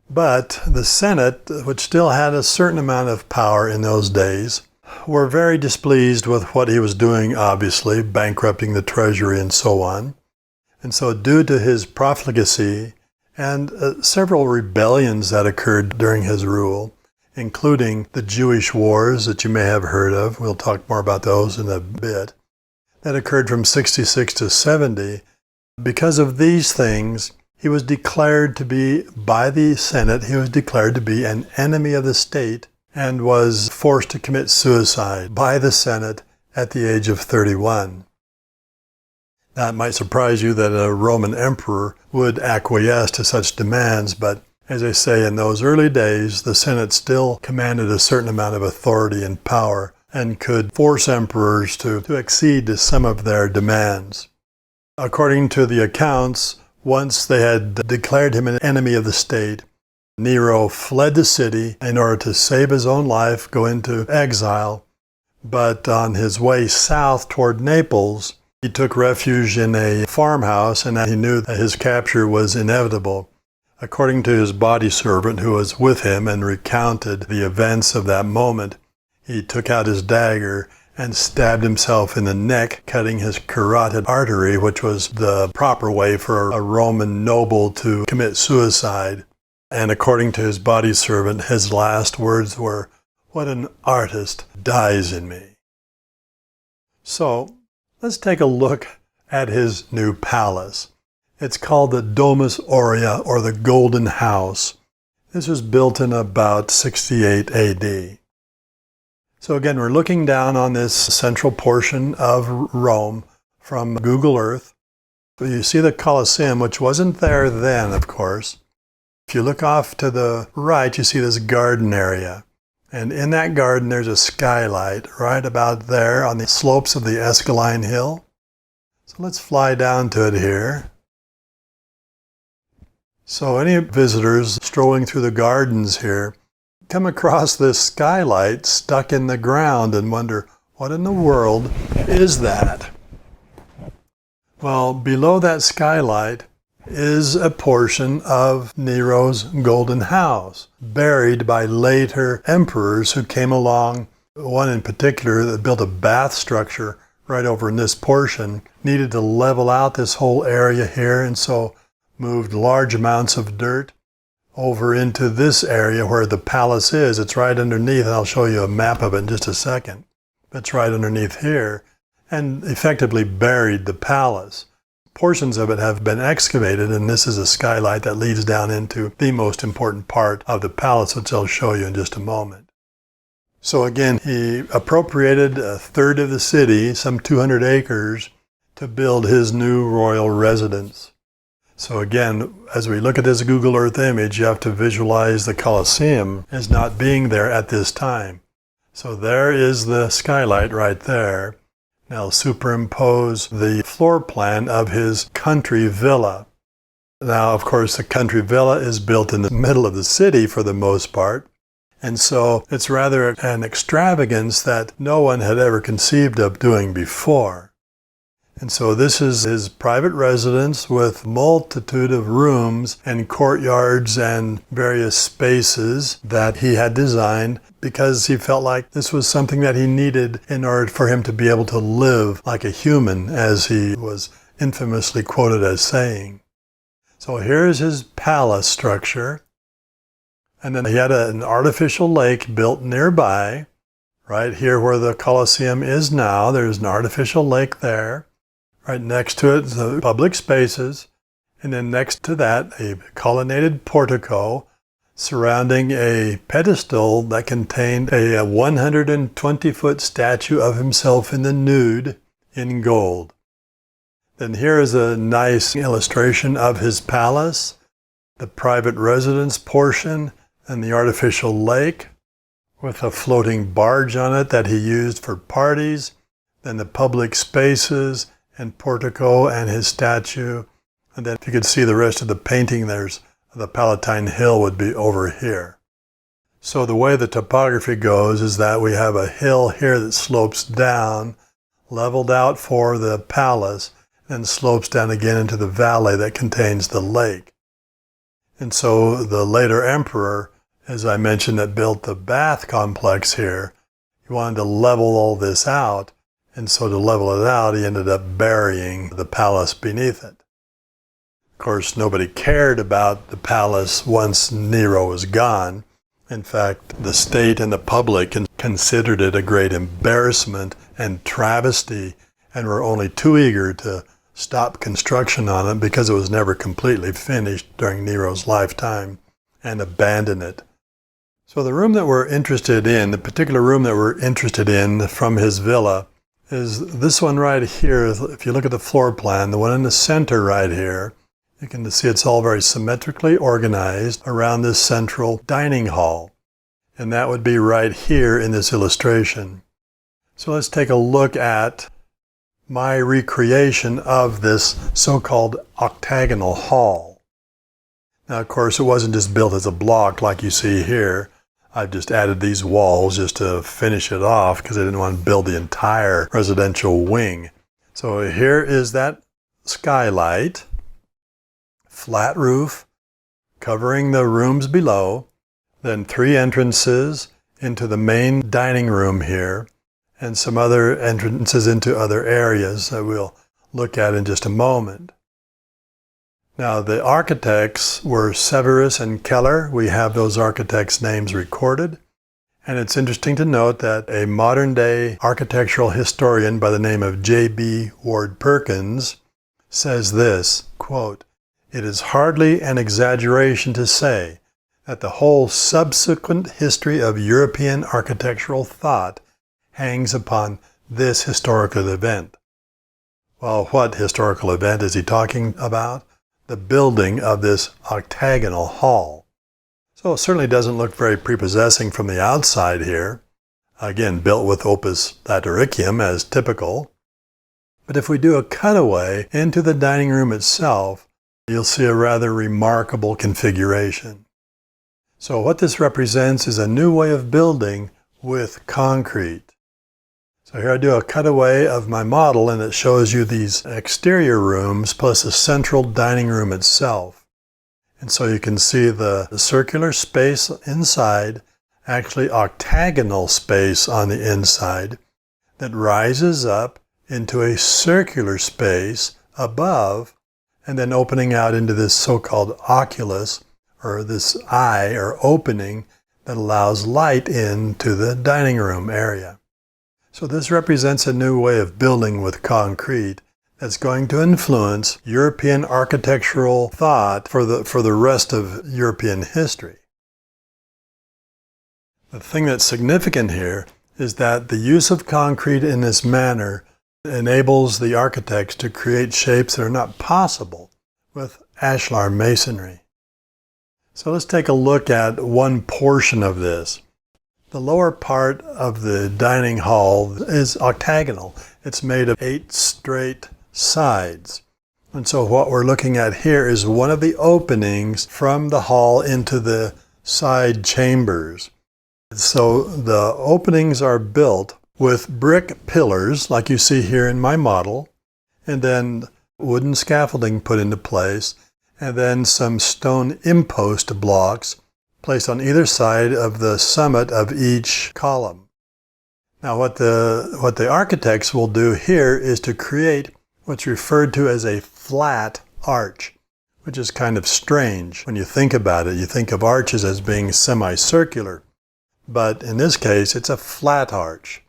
But the Senate, which still had a certain amount of power in those days, were very displeased with what he was doing, obviously, bankrupting the treasury and so on. And so due to his profligacy and several rebellions that occurred during his rule, including the Jewish wars that you may have heard of, we'll talk more about those in a bit, that occurred from 66 to 70, because of these things, he was declared to be, by the Senate, he was declared to be an enemy of the state and was forced to commit suicide by the Senate at the age of 31. Now, it might surprise you that a Roman emperor would acquiesce to such demands, but as I say, in those early days, the Senate still commanded a certain amount of authority and power and could force emperors to accede to some of their demands. According to the accounts, once they had declared him an enemy of the state, Nero fled the city in order to save his own life, go into exile, but on his way south toward Naples, he took refuge in a farmhouse, and he knew that his capture was inevitable. According to his body servant who was with him and recounted the events of that moment, he took out his dagger and stabbed himself in the neck, cutting his carotid artery, which was the proper way for a Roman noble to commit suicide. And according to his body servant, his last words were, "What an artist dies in me." So, let's take a look at his new palace. It's called the Domus Aurea, or the Golden House. This was built in about 68 AD. So again, we're looking down on this central portion of Rome from Google Earth. You see the Colosseum, which wasn't there then, of course. If you look off to the right, you see this garden area. And in that garden, there's a skylight right about there on the slopes of the Esquiline Hill. So let's fly down to it here. So any visitors strolling through the gardens here come across this skylight stuck in the ground and wonder, what in the world is that? Well, below that skylight is a portion of Nero's golden house, buried by later emperors who came along. One in particular that built a bath structure right over in this portion, needed to level out this whole area here, and so moved large amounts of dirt over into this area where the palace is. It's right underneath, and I'll show you a map of it in just a second. It's right underneath here, and effectively buried the palace. Portions of it have been excavated, and this is a skylight that leads down into the most important part of the palace, which I'll show you in just a moment. So again, he appropriated a third of the city, some 200 acres, to build his new royal residence. So again, as we look at this Google Earth image, you have to visualize the Colosseum as not being there at this time. So there is the skylight right there. Now superimpose the floor plan of his country villa. Now, of course, the country villa is built in the middle of the city for the most part. And so it's rather an extravagance that no one had ever conceived of doing before. And so this is his private residence with multitude of rooms and courtyards and various spaces that he had designed because he felt like this was something that he needed in order for him to be able to live like a human, as he was infamously quoted as saying. So here's his palace structure. And then he had an artificial lake built nearby. Right here where the Colosseum is now, there's an artificial lake there. Right next to it, the public spaces, and then next to that, a colonnaded portico surrounding a pedestal that contained a 120-foot statue of himself in the nude in gold. Then here is a nice illustration of his palace, the private residence portion, and the artificial lake with a floating barge on it that he used for parties, then the public spaces, and portico and his statue. And then if you could see the rest of the painting, there's the Palatine Hill would be over here. So the way the topography goes is that we have a hill here that slopes down leveled out for the palace, and slopes down again into the valley that contains the lake. And so the later emperor, as I mentioned, that built the bath complex here, he wanted to level all this out, and so to level it out, he ended up burying the palace beneath it. Of course, nobody cared about the palace once Nero was gone. In fact, the state and the public considered it a great embarrassment and travesty, and were only too eager to stop construction on it because it was never completely finished during Nero's lifetime, and abandon it. So the room that we're interested in, the particular room that we're interested in from his villa, is this one right here. If you look at the floor plan, the one in the center right here, you can see it's all very symmetrically organized around this central dining hall. And that would be right here in this illustration. So let's take a look at my recreation of this so-called Octagonal Hall. Now, of course, it wasn't just built as a block like you see here. I've just added these walls just to finish it off because I didn't want to build the entire residential wing. So here is that skylight, flat roof covering the rooms below, then 3 entrances into the main dining room here, and some other entrances into other areas that we'll look at in just a moment. Now, the architects were Severus and Keller. We have those architects' names recorded. And it's interesting to note that a modern-day architectural historian by the name of J.B. Ward Perkins says this, quote, "It is hardly an exaggeration to say that the whole subsequent history of European architectural thought hangs upon this historical event." Well, what historical event is he talking about? The building of this octagonal hall. So it certainly doesn't look very prepossessing from the outside here. Again, built with opus latericium as typical. But if we do a cutaway into the dining room itself, you'll see a rather remarkable configuration. So what this represents is a new way of building with concrete. So here I do a cutaway of my model, and it shows you these exterior rooms plus the central dining room itself. And so you can see the circular space inside, actually octagonal space on the inside, that rises up into a circular space above, and then opening out into this so-called oculus, or this eye or opening that allows light into the dining room area. So this represents a new way of building with concrete that's going to influence European architectural thought for the rest of European history. The thing that's significant here is that the use of concrete in this manner enables the architects to create shapes that are not possible with ashlar masonry. So let's take a look at one portion of this. The lower part of the dining hall is octagonal. It's made of 8 straight sides. And so what we're looking at here is one of the openings from the hall into the side chambers. So the openings are built with brick pillars, like you see here in my model, and then wooden scaffolding put into place, and then some stone impost blocks placed on either side of the summit of each column. Now what the architects will do here is to create what's referred to as a flat arch, which is kind of strange when you think about it. You think of arches as being semicircular, but in this case it's a flat arch.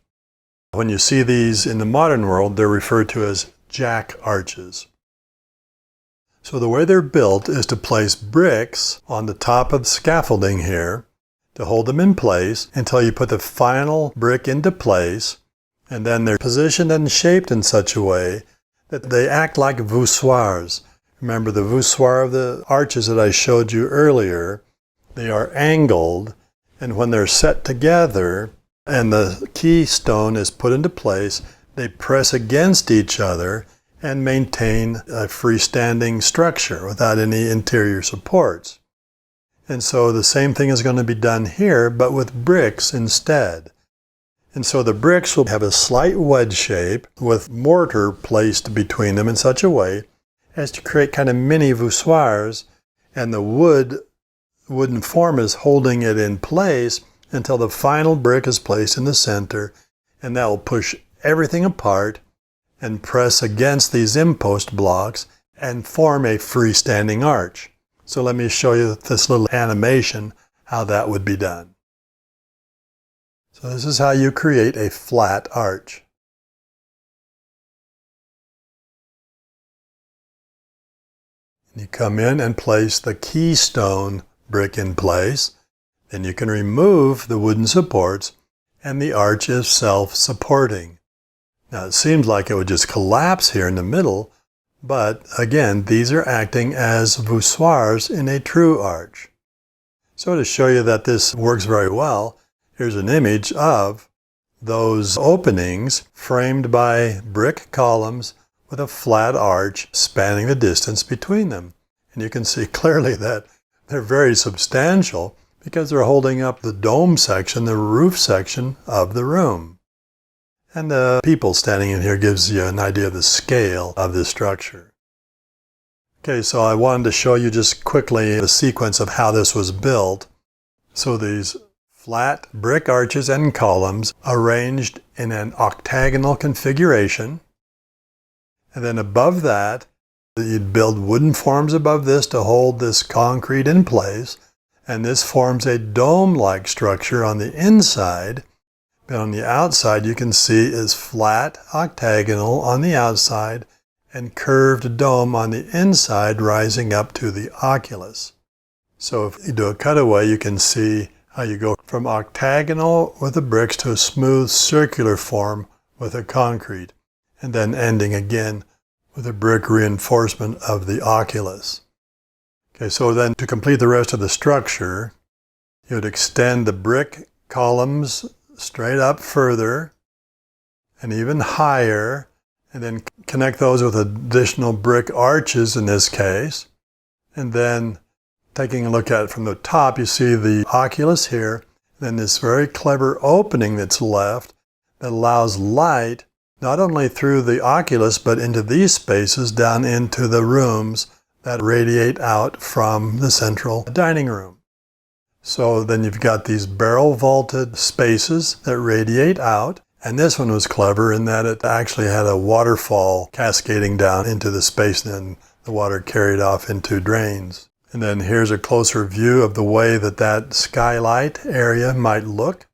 When you see these in the modern world, they're referred to as jack arches. So the way they're built is to place bricks on the top of the scaffolding here to hold them in place until you put the final brick into place, and then they're positioned and shaped in such a way that they act like voussoirs. Remember the voussoir of the arches that I showed you earlier, they are angled, and when they're set together and the keystone is put into place, they press against each other and maintain a freestanding structure without any interior supports. And so the same thing is going to be done here, but with bricks instead. And so the bricks will have a slight wedge shape with mortar placed between them in such a way as to create kind of mini voussoirs, and the wooden form is holding it in place until the final brick is placed in the center, and that will push everything apart and press against these impost blocks and form a freestanding arch. So let me show you this little animation, how that would be done. So this is how you create a flat arch. You come in and place the keystone brick in place. Then you can remove the wooden supports and the arch is self-supporting. Now it seems like it would just collapse here in the middle, but again, these are acting as voussoirs in a true arch. So to show you that this works very well, here's an image of those openings framed by brick columns with a flat arch spanning the distance between them. And you can see clearly that they're very substantial because they're holding up the dome section, the roof section of the room. And the people standing in here gives you an idea of the scale of this structure. Okay, so I wanted to show you just quickly the sequence of how this was built. So these flat brick arches and columns arranged in an octagonal configuration. And then above that, you'd build wooden forms above this to hold this concrete in place. And this forms a dome-like structure on the inside. But on the outside, you can see is flat octagonal on the outside and curved dome on the inside rising up to the oculus. So if you do a cutaway, you can see how you go from octagonal with the bricks to a smooth circular form with the concrete, and then ending again with a brick reinforcement of the oculus. Okay, so then to complete the rest of the structure, you would extend the brick columns straight up further and even higher, and then connect those with additional brick arches in this case. And then taking a look at it from the top, you see the oculus here, then this very clever opening that's left that allows light not only through the oculus but into these spaces down into the rooms that radiate out from the central dining room. So then you've got these barrel vaulted spaces that radiate out, and this one was clever in that it actually had a waterfall cascading down into the space, and then the water carried off into drains. And then here's a closer view of the way that that skylight area might look,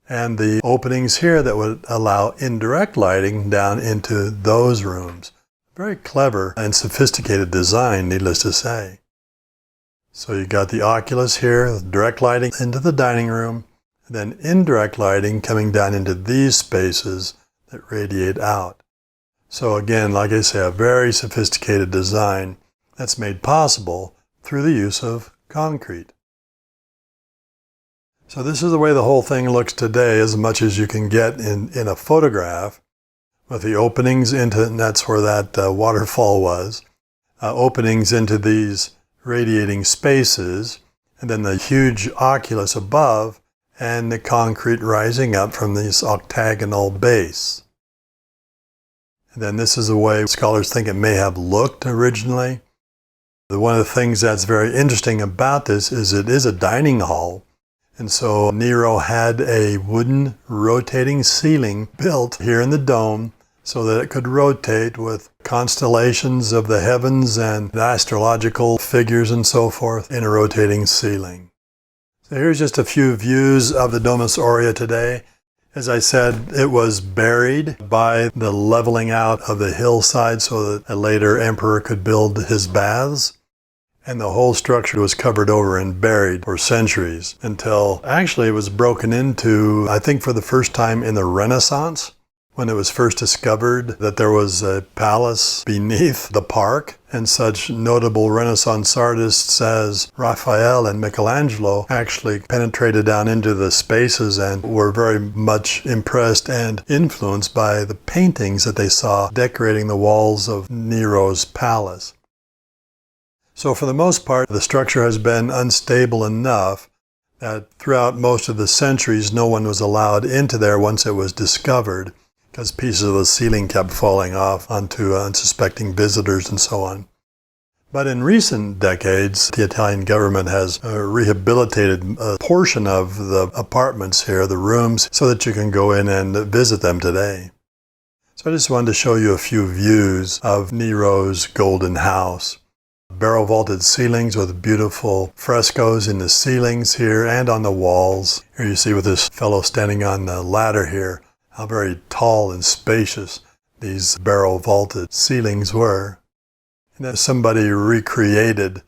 and the openings here that would allow indirect lighting down into those rooms. Very clever and sophisticated design, needless to say. So you got the oculus here, with direct lighting into the dining room, and then indirect lighting coming down into these spaces that radiate out. So again, like I say, a very sophisticated design that's made possible through the use of concrete. So this is the way the whole thing looks today, as much as you can get in a photograph, with the openings into, and that's where that waterfall was, openings into these radiating spaces, and then the huge oculus above, and the concrete rising up from this octagonal base. And then this is the way scholars think it may have looked originally. One of the things that's very interesting about this is it is a dining hall. And so Nero had a wooden rotating ceiling built here in the dome so that it could rotate with constellations of the heavens and the astrological figures and so forth in a rotating ceiling. So here's just a few views of the Domus Aurea today. As I said, it was buried by the leveling out of the hillside so that a later emperor could build his baths. And the whole structure was covered over and buried for centuries until actually it was broken into, I think for the first time in the Renaissance, when it was first discovered that there was a palace beneath the park, and such notable Renaissance artists as Raphael and Michelangelo actually penetrated down into the spaces and were very much impressed and influenced by the paintings that they saw decorating the walls of Nero's palace. So for the most part, the structure has been unstable enough that throughout most of the centuries, no one was allowed into there once it was discovered, because pieces of the ceiling kept falling off onto unsuspecting visitors and so on. But in recent decades, the Italian government has rehabilitated a portion of the apartments here, the rooms, so that you can go in and visit them today. So I just wanted to show you a few views of Nero's golden house. Barrel vaulted ceilings with beautiful frescoes in the ceilings here and on the walls. Here you see with this fellow standing on the ladder here, how very tall and spacious these barrel vaulted ceilings were. And then somebody recreated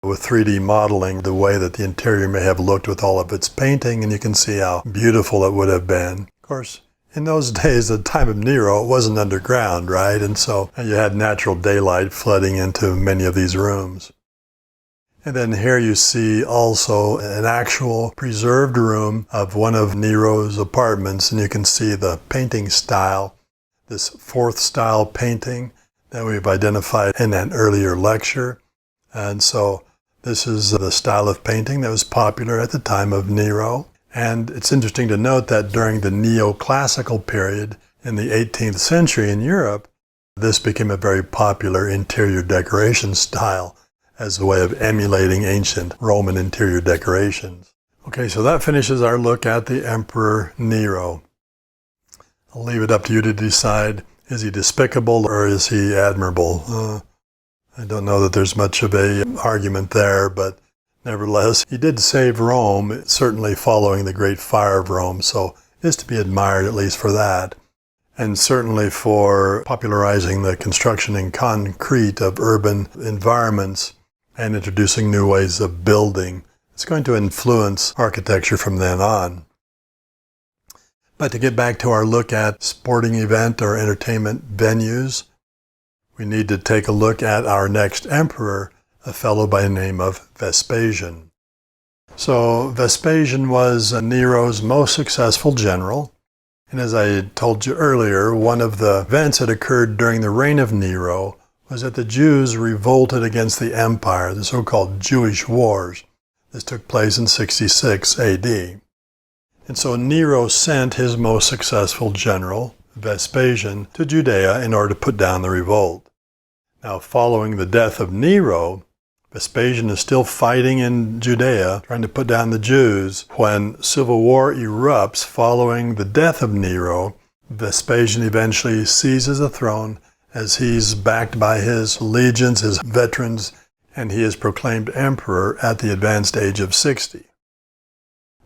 with 3D modeling the way that the interior may have looked with all of its painting, and you can see how beautiful it would have been. Of course, in those days, the time of Nero, it wasn't underground, right? And so you had natural daylight flooding into many of these rooms. And then here you see also an actual preserved room of one of Nero's apartments, and you can see the painting style, this fourth style painting that we've identified in an earlier lecture. And so this is the style of painting that was popular at the time of Nero. And it's interesting to note that during the neoclassical period in the 18th century in Europe, this became a very popular interior decoration style as a way of emulating ancient Roman interior decorations. Okay, so that finishes our look at the Emperor Nero. I'll leave it up to you to decide, is he despicable or is he admirable? I don't know that there's much of an argument there, but nevertheless, he did save Rome, certainly following the Great Fire of Rome, so is to be admired at least for that. And certainly for popularizing the construction in concrete of urban environments and introducing new ways of building. It's going to influence architecture from then on. But to get back to our look at sporting event or entertainment venues, we need to take a look at our next emperor, a fellow by the name of Vespasian. So Vespasian was Nero's most successful general. And as I told you earlier, one of the events that occurred during the reign of Nero was that the Jews revolted against the empire, the so-called Jewish Wars. This took place in 66 AD. And so Nero sent his most successful general, Vespasian, to Judea in order to put down the revolt. Now, following the death of Nero, Vespasian is still fighting in Judea, trying to put down the Jews. When civil war erupts following the death of Nero, Vespasian eventually seizes the throne as he's backed by his legions, his veterans, and he is proclaimed emperor at the advanced age of 60.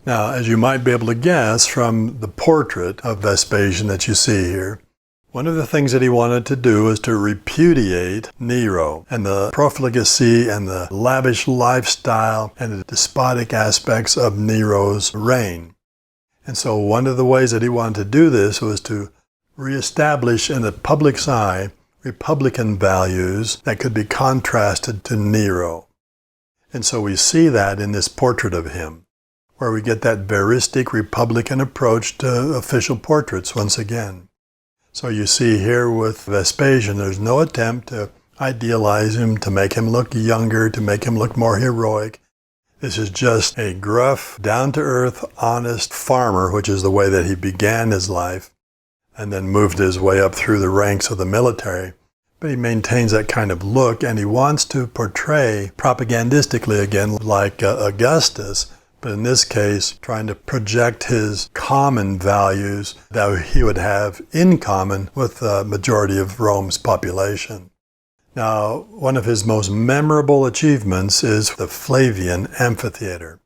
Now, as you might be able to guess from the portrait of Vespasian that you see here, one of the things that he wanted to do was to repudiate Nero and the profligacy and the lavish lifestyle and the despotic aspects of Nero's reign. And so one of the ways that he wanted to do this was to reestablish in the public's eye republican values that could be contrasted to Nero. And so we see that in this portrait of him, where we get that veristic republican approach to official portraits once again. So you see here with Vespasian, there's no attempt to idealize him, to make him look younger, to make him look more heroic. This is just a gruff, down-to-earth, honest farmer, which is the way that he began his life, and then moved his way up through the ranks of the military. But he maintains that kind of look, and he wants to portray propagandistically again like Augustus, but in this case, trying to project his common values that he would have in common with the majority of Rome's population. Now, one of his most memorable achievements is the Flavian Amphitheater.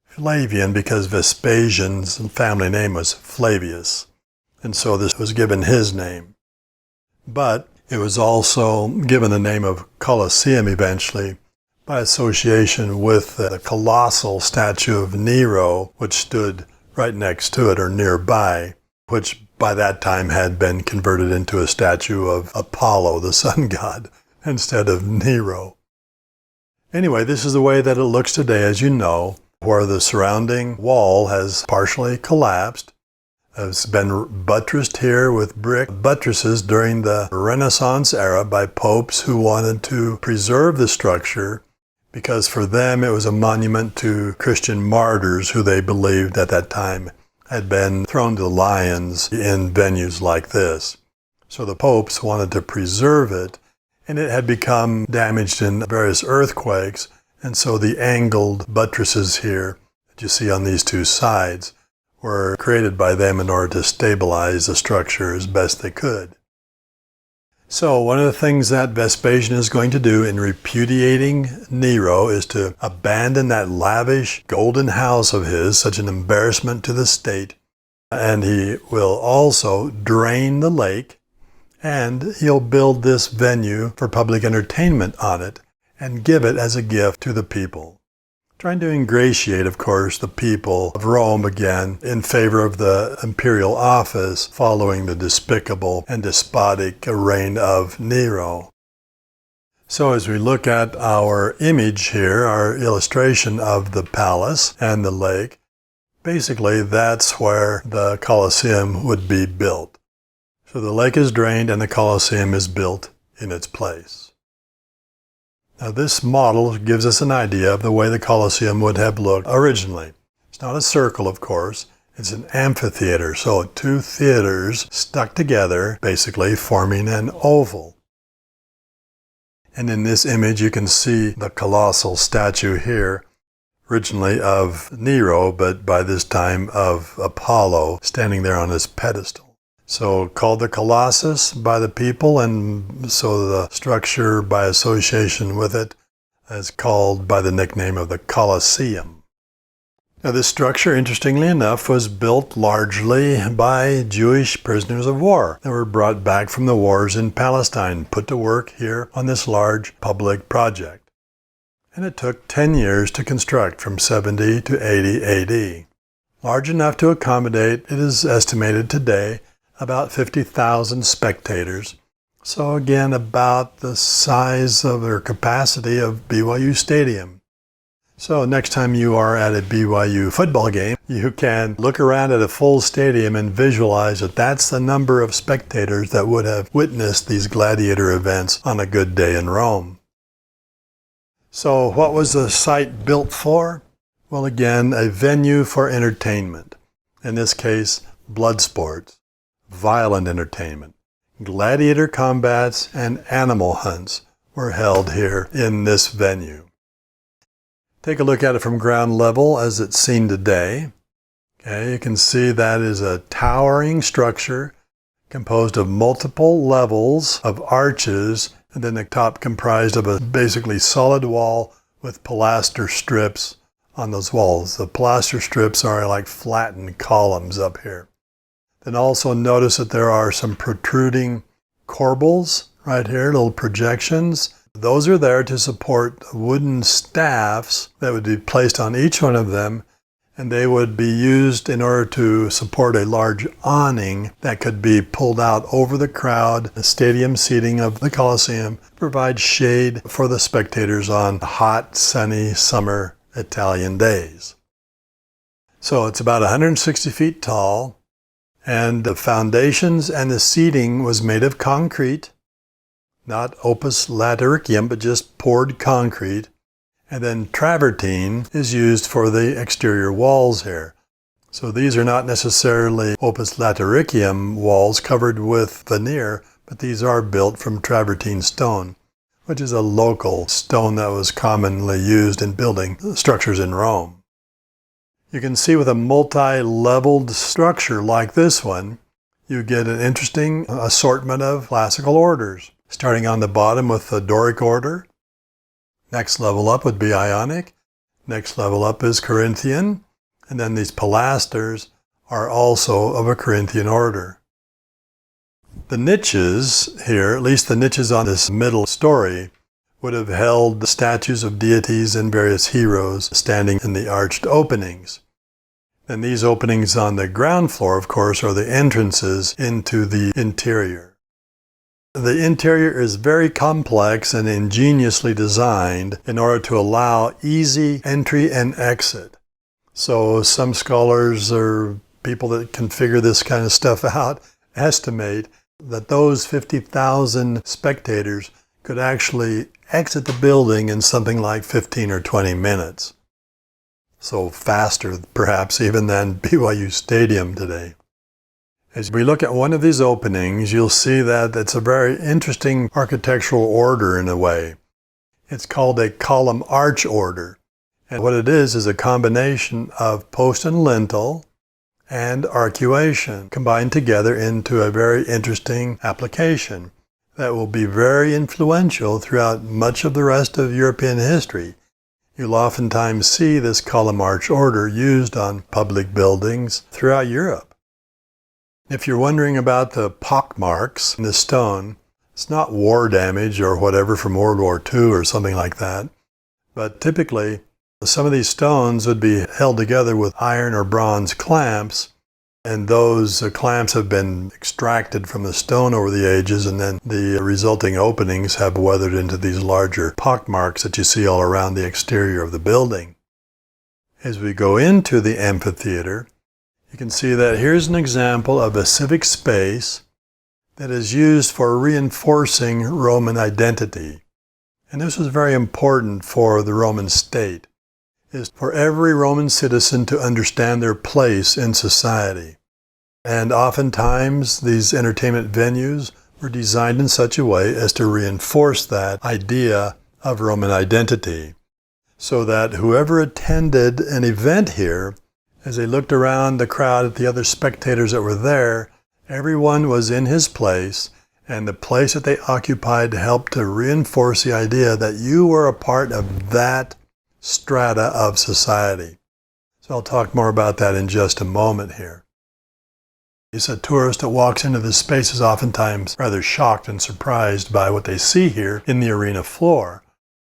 Flavian because Vespasian's family name was Flavius, and so this was given his name. But it was also given the name of Colosseum eventually by association with the colossal statue of Nero, which stood right next to it or nearby, which by that time had been converted into a statue of Apollo, the sun god, instead of Nero. Anyway, this is the way that it looks today, as you know, where the surrounding wall has partially collapsed. It's been buttressed here with brick buttresses during the Renaissance era by popes who wanted to preserve the structure because for them it was a monument to Christian martyrs who they believed at that time had been thrown to the lions in venues like this. So the popes wanted to preserve it, and it had become damaged in various earthquakes, and so the angled buttresses here that you see on these two sides were created by them in order to stabilize the structure as best they could. So one of the things that Vespasian is going to do in repudiating Nero is to abandon that lavish golden house of his, such an embarrassment to the state, and he will also drain the lake, and he'll build this venue for public entertainment on it and give it as a gift to the people, trying to ingratiate, of course, the people of Rome again in favor of the imperial office following the despicable and despotic reign of Nero. So as we look at our image here, our illustration of the palace and the lake, basically that's where the Colosseum would be built. So the lake is drained and the Colosseum is built in its place. Now this model gives us an idea of the way the Colosseum would have looked originally. It's not a circle, of course. It's an amphitheater, so two theaters stuck together, basically forming an oval. And in this image you can see the colossal statue here, originally of Nero, but by this time of Apollo, standing there on his pedestal. So called the Colossus by the people, and so the structure by association with it is called by the nickname of the Colosseum. Now this structure, interestingly enough, was built largely by Jewish prisoners of war that were brought back from the wars in Palestine, put to work here on this large public project. And it took 10 years to construct, from 70 to 80 AD. Large enough to accommodate, it is estimated today, about 50,000 spectators. So again, about the size of or capacity of BYU Stadium. So next time you are at a BYU football game, you can look around at a full stadium and visualize that that's the number of spectators that would have witnessed these gladiator events on a good day in Rome. So what was the site built for? Well, again, a venue for entertainment. In this case, blood sports, violent entertainment, gladiator combats, and animal hunts were held here in this venue. Take a look at it from ground level as it's seen today. Okay, you can see that is a towering structure composed of multiple levels of arches, and then the top comprised of a basically solid wall with pilaster strips on those walls. The pilaster strips are like flattened columns up here. Then also notice that there are some protruding corbels right here, little projections. Those are there to support wooden staffs that would be placed on each one of them, and they would be used in order to support a large awning that could be pulled out over the crowd, the stadium seating of the Colosseum, provide shade for the spectators on hot, sunny summer Italian days. So it's about 160 feet tall. And the foundations and the seating was made of concrete, not opus latericium, but just poured concrete. And then travertine is used for the exterior walls here. So these are not necessarily opus latericium walls covered with veneer, but these are built from travertine stone, which is a local stone that was commonly used in building structures in Rome. You can see with a multi-leveled structure like this one, you get an interesting assortment of classical orders, starting on the bottom with the Doric order. Next level up would be Ionic. Next level up is Corinthian. And then these pilasters are also of a Corinthian order. The niches here, at least the niches on this middle story, would have held the statues of deities and various heroes standing in the arched openings. And these openings on the ground floor, of course, are the entrances into the interior. The interior is very complex and ingeniously designed in order to allow easy entry and exit. So some scholars or people that can figure this kind of stuff out estimate that those 50,000 spectators could actually exit the building in something like 15 or 20 minutes. So faster, perhaps, even than BYU Stadium today. As we look at one of these openings, you'll see that it's a very interesting architectural order in a way. It's called a column arch order. And what it is a combination of post and lintel and arcuation combined together into a very interesting application that will be very influential throughout much of the rest of European history. You'll oftentimes see this column arch order used on public buildings throughout Europe. If you're wondering about the pockmarks in the stone, it's not war damage or whatever from World War II or something like that, but typically some of these stones would be held together with iron or bronze clamps, and those clamps have been extracted from the stone over the ages, and then the resulting openings have weathered into these larger pockmarks that you see all around the exterior of the building. As we go into the amphitheater, you can see that here's an example of a civic space that is used for reinforcing Roman identity. And this was very important for the Roman state, is for every Roman citizen to understand their place in society. And oftentimes these entertainment venues were designed in such a way as to reinforce that idea of Roman identity, so that whoever attended an event here, as they looked around the crowd at the other spectators that were there, everyone was in his place, and the place that they occupied helped to reinforce the idea that you were a part of that strata of society. So I'll talk more about that in just a moment here. A tourist that walks into this space is oftentimes rather shocked and surprised by what they see here in the arena floor.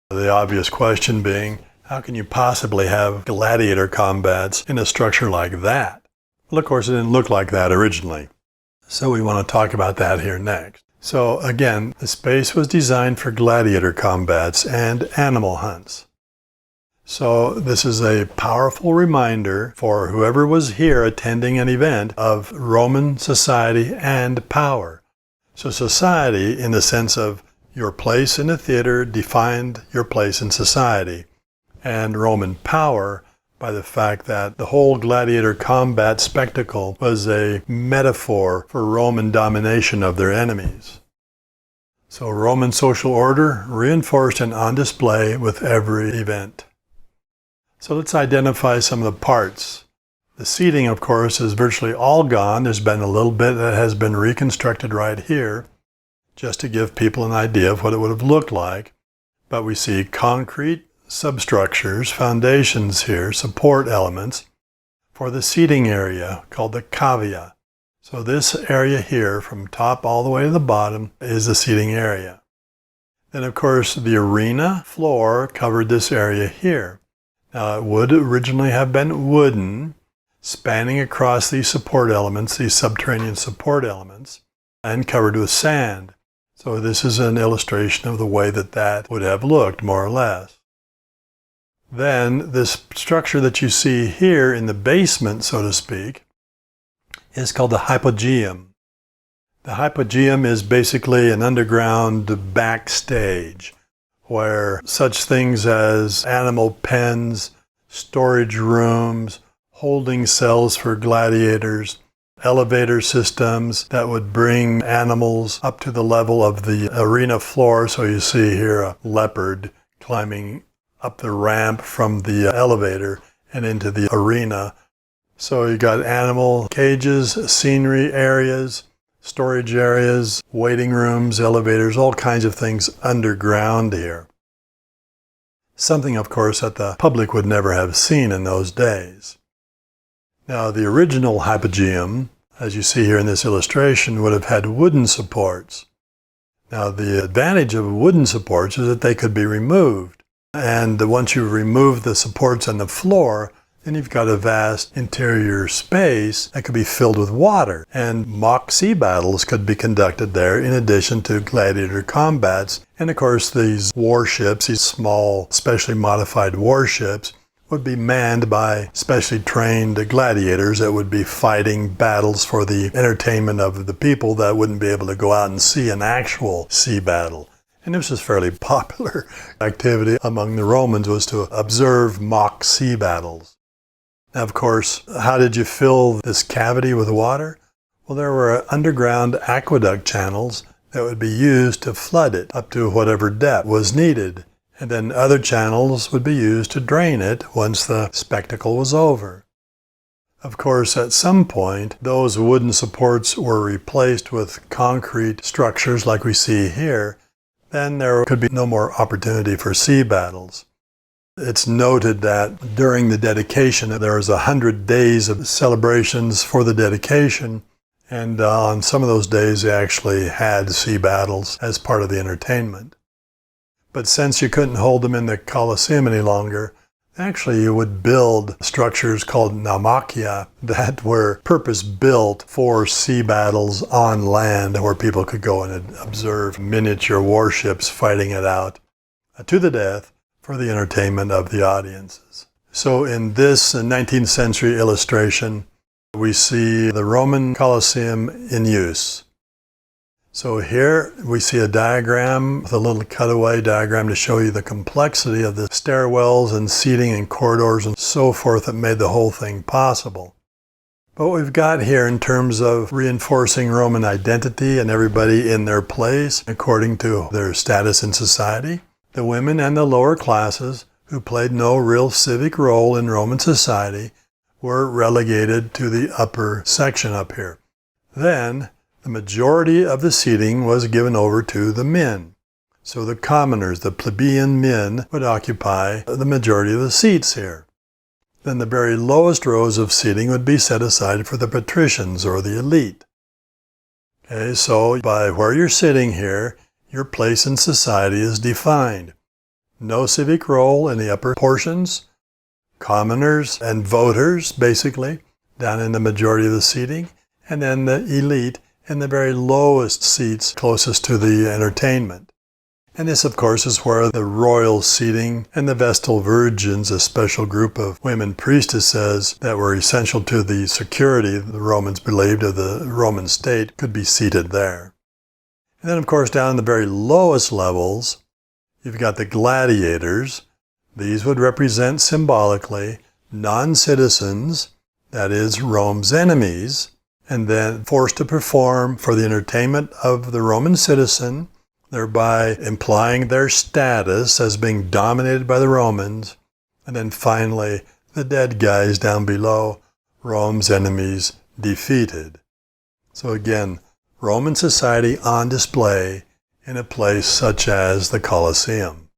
The obvious question being, how can you possibly have gladiator combats in a structure like that? Well, of course, it didn't look like that originally. So we want to talk about that here next. So again, the space was designed for gladiator combats and animal hunts. So this is a powerful reminder for whoever was here attending an event of Roman society and power. So society, in the sense of your place in the theater, defined your place in society, and Roman power by the fact that the whole gladiator combat spectacle was a metaphor for Roman domination of their enemies. So Roman social order reinforced and on display with every event. So let's identify some of the parts. The seating, of course, is virtually all gone. There's been a little bit that has been reconstructed right here, just to give people an idea of what it would have looked like. But we see concrete substructures, foundations here, support elements for the seating area called the cavea. So this area here, from top all the way to the bottom, is the seating area. Then, of course, the arena floor covered this area here. Now, it would originally have been wooden, spanning across these support elements, these subterranean support elements, and covered with sand. So this is an illustration of the way that that would have looked, more or less. Then, this structure that you see here in the basement, so to speak, is called the hypogeum. The hypogeum is basically an underground backstage, where such things as animal pens, storage rooms, holding cells for gladiators, elevator systems that would bring animals up to the level of the arena floor. So you see here a leopard climbing up the ramp from the elevator and into the arena. So you got animal cages, scenery areas, storage areas, waiting rooms, elevators, all kinds of things underground here. Something, of course, that the public would never have seen in those days. Now, the original hypogeum, as you see here in this illustration, would have had wooden supports. Now, the advantage of wooden supports is that they could be removed. And once you remove the supports on the floor, then you've got a vast interior space that could be filled with water. And mock sea battles could be conducted there in addition to gladiator combats. And of course, these warships, these small, specially modified warships, would be manned by specially trained gladiators that would be fighting battles for the entertainment of the people that wouldn't be able to go out and see an actual sea battle. And this was fairly popular activity among the Romans, was to observe mock sea battles. Now, of course, how did you fill this cavity with water? Well, there were underground aqueduct channels that would be used to flood it up to whatever depth was needed. And then other channels would be used to drain it once the spectacle was over. Of course, at some point, those wooden supports were replaced with concrete structures like we see here. Then there could be no more opportunity for sea battles. It's noted that during the dedication, there was 100 days of celebrations for the dedication, and on some of those days they actually had sea battles as part of the entertainment. But since you couldn't hold them in the Colosseum any longer, actually you would build structures called naumachia that were purpose-built for sea battles on land, where people could go and observe miniature warships fighting it out to the death for the entertainment of the audiences. So in this 19th century illustration, we see the Roman Colosseum in use. So here we see a diagram with a little cutaway diagram to show you the complexity of the stairwells and seating and corridors and so forth that made the whole thing possible. But what we've got here in terms of reinforcing Roman identity and everybody in their place according to their status in society, the women and the lower classes who played no real civic role in Roman society were relegated to the upper section up here. Then the majority of the seating was given over to the men. So the commoners, the plebeian men, would occupy the majority of the seats here. Then the very lowest rows of seating would be set aside for the patricians or the elite. Okay, so by where you're sitting here, your place in society is defined. No civic role in the upper portions, commoners and voters, basically, down in the majority of the seating, and then the elite in the very lowest seats closest to the entertainment. And this, of course, is where the royal seating and the Vestal Virgins, a special group of women priestesses that were essential to the security the Romans believed of the Roman state, could be seated there. And then, of course, down in the very lowest levels, you've got the gladiators. These would represent symbolically non-citizens, that is, Rome's enemies, and then forced to perform for the entertainment of the Roman citizen, thereby implying their status as being dominated by the Romans. And then finally, the dead guys down below, Rome's enemies defeated. So again, Roman society on display in a place such as the Colosseum.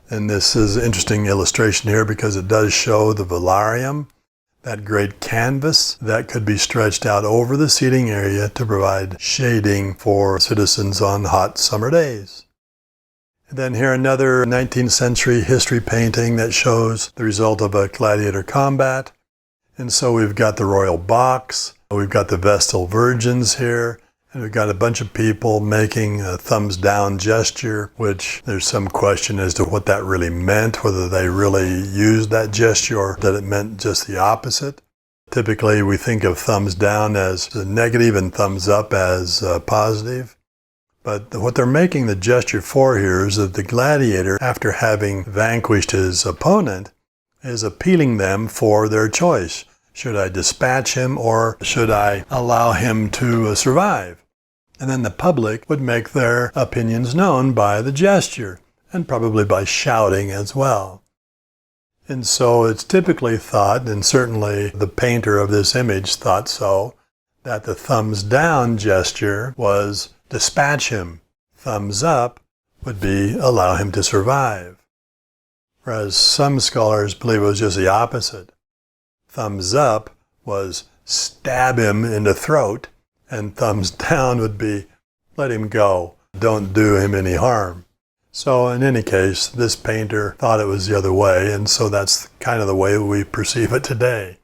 And this is an interesting illustration here because it does show the velarium, that great canvas that could be stretched out over the seating area to provide shading for citizens on hot summer days. And then here another 19th century history painting that shows the result of a gladiator combat. And so we've got the royal box, we've got the Vestal Virgins here, and we've got a bunch of people making a thumbs down gesture, which there's some question as to what that really meant, whether they really used that gesture or that it meant just the opposite. Typically, we think of thumbs down as negative and thumbs up as positive. But what they're making the gesture for here is that the gladiator, after having vanquished his opponent, is appealing them for their choice. Should I dispatch him or should I allow him to survive? And then the public would make their opinions known by the gesture and probably by shouting as well. And so it's typically thought, and certainly the painter of this image thought so, that the thumbs down gesture was dispatch him. Thumbs up would be allow him to survive. Whereas some scholars believe it was just the opposite. Thumbs up was stab him in the throat, and thumbs down would be let him go, don't do him any harm. So in any case, this painter thought it was the other way, and so that's kind of the way we perceive it today.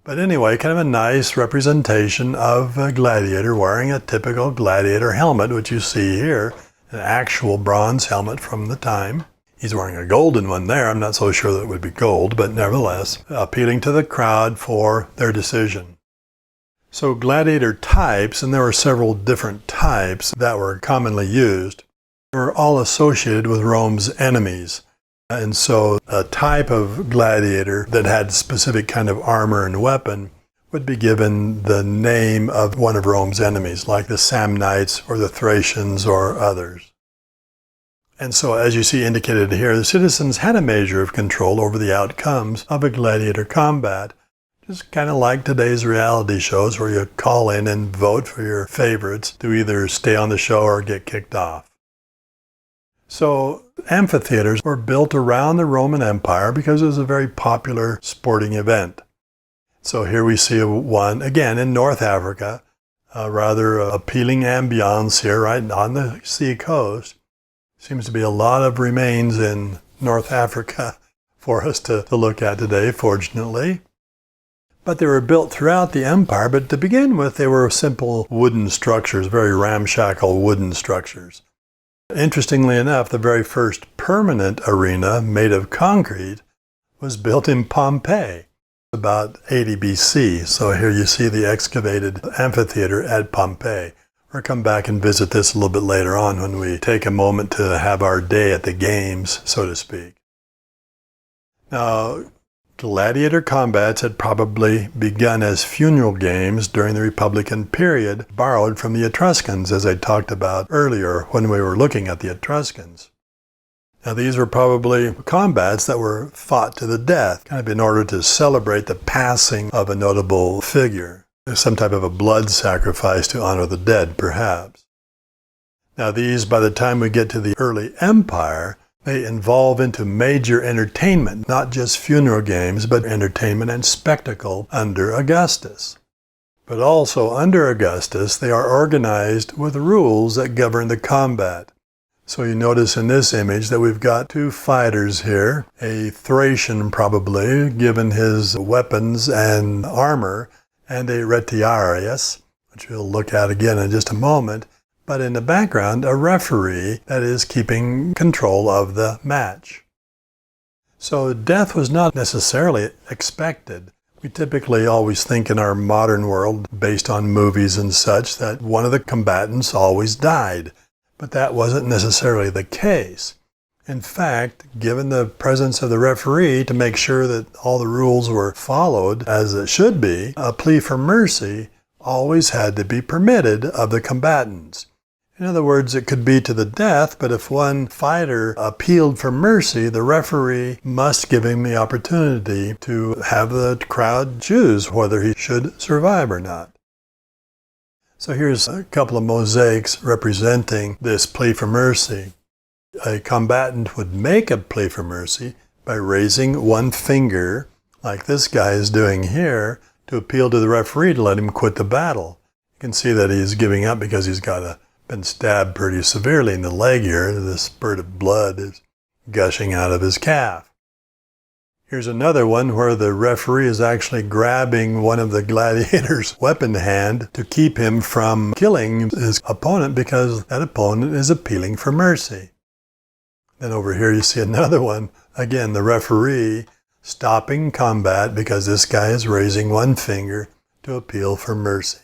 But anyway, kind of a nice representation of a gladiator wearing a typical gladiator helmet, which you see here, an actual bronze helmet from the time. He's wearing a golden one there. I'm not so sure that it would be gold, but nevertheless, appealing to the crowd for their decision. So gladiator types, and there were several different types that were commonly used. were all associated with Rome's enemies. And so a type of gladiator that had specific kind of armor and weapon would be given the name of one of Rome's enemies, like the Samnites or the Thracians or others. And so, as you see indicated here, the citizens had a measure of control over the outcomes of a gladiator combat, just kind of like today's reality shows where you call in and vote for your favorites to either stay on the show or get kicked off. So, amphitheaters were built around the Roman Empire because it was a very popular sporting event. So here we see one, again, in North Africa, a rather appealing ambiance here, right on the sea coast. Seems to be a lot of remains in North Africa for us to look at today, fortunately. But they were built throughout the empire, but to begin with, they were simple wooden structures, very ramshackle wooden structures. Interestingly enough, the very first permanent arena made of concrete was built in Pompeii, about 80 BC. So here you see the excavated amphitheater at Pompeii. We'll come back and visit this a little bit later on when we take a moment to have our day at the games, so to speak. Now, gladiator combats had probably begun as funeral games during the Republican period, borrowed from the Etruscans, as I talked about earlier when we were looking at the Etruscans. Now, these were probably combats that were fought to the death, kind of in order to celebrate the passing of a notable figure. Some type of a blood sacrifice to honor the dead, perhaps. Now, these, by the time we get to the early empire, they evolve into major entertainment, not just funeral games, but entertainment and spectacle under Augustus. But also under Augustus, they are organized with rules that govern the combat. So you notice in this image that we've got two fighters here, a Thracian probably, given his weapons and armor, and a retiarius, which we'll look at again in just a moment, but in the background, a referee that is keeping control of the match. So death was not necessarily expected. We typically always think in our modern world, based on movies and such, that one of the combatants always died. But that wasn't necessarily the case. In fact, given the presence of the referee to make sure that all the rules were followed as it should be, a plea for mercy always had to be permitted of the combatants. In other words, it could be to the death, but if one fighter appealed for mercy, the referee must give him the opportunity to have the crowd choose whether he should survive or not. So here's a couple of mosaics representing this plea for mercy. A combatant would make a plea for mercy by raising one finger, like this guy is doing here, to appeal to the referee to let him quit the battle. You can see that he's giving up because he's been stabbed pretty severely in the leg here. This spurt of blood is gushing out of his calf. Here's another one where the referee is actually grabbing one of the gladiator's weapon hand to keep him from killing his opponent because that opponent is appealing for mercy. Then over here you see another one. Again, the referee stopping combat because this guy is raising one finger to appeal for mercy.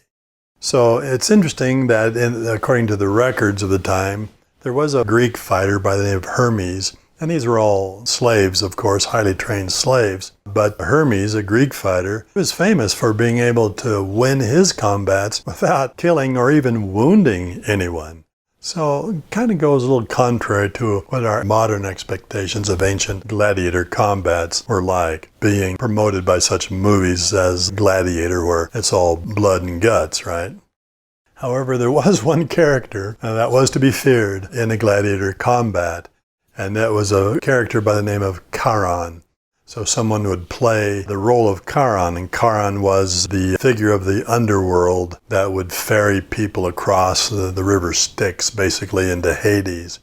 So it's interesting that according to the records of the time, there was a Greek fighter by the name of Hermes. And these were all slaves, of course, highly trained slaves. But Hermes, a Greek fighter, was famous for being able to win his combats without killing or even wounding anyone. So it kind of goes a little contrary to what our modern expectations of ancient gladiator combats were like, being promoted by such movies as Gladiator, where it's all blood and guts, right? However, there was one character that was to be feared in a gladiator combat. And that was a character by the name of Charon. So someone would play the role of Charon, and Charon was the figure of the underworld that would ferry people across the river Styx, basically into Hades.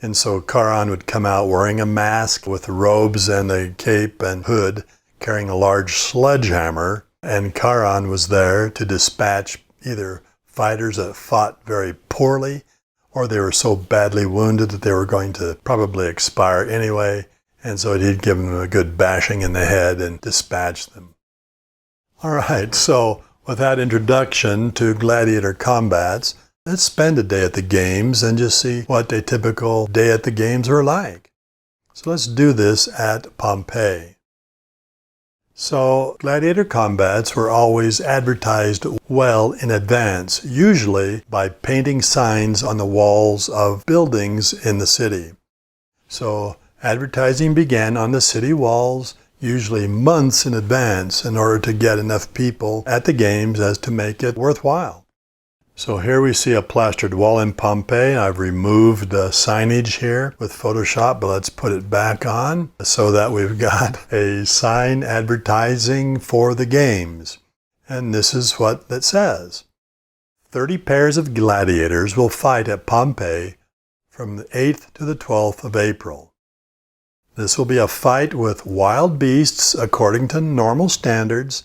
And so Charon would come out wearing a mask with robes and a cape and hood, carrying a large sledgehammer, and Charon was there to dispatch either fighters that fought very poorly, or they were so badly wounded that they were going to probably expire anyway, and so he'd give them a good bashing in the head and dispatch them. All right, so with that introduction to gladiator combats, Let's spend a day at the games and just see what a typical day at the games are like. So let's do this at Pompeii. So gladiator combats were always advertised well in advance, usually by painting signs on the walls of buildings in the city. So advertising began on the city walls, usually months in advance, in order to get enough people at the games as to make it worthwhile. So here we see a plastered wall in Pompeii. I've removed the signage here with Photoshop, but let's put it back on so that we've got a sign advertising for the games. And this is what it says. 30 pairs of gladiators will fight at Pompeii from the 8th to the 12th of April. This will be a fight with wild beasts according to normal standards,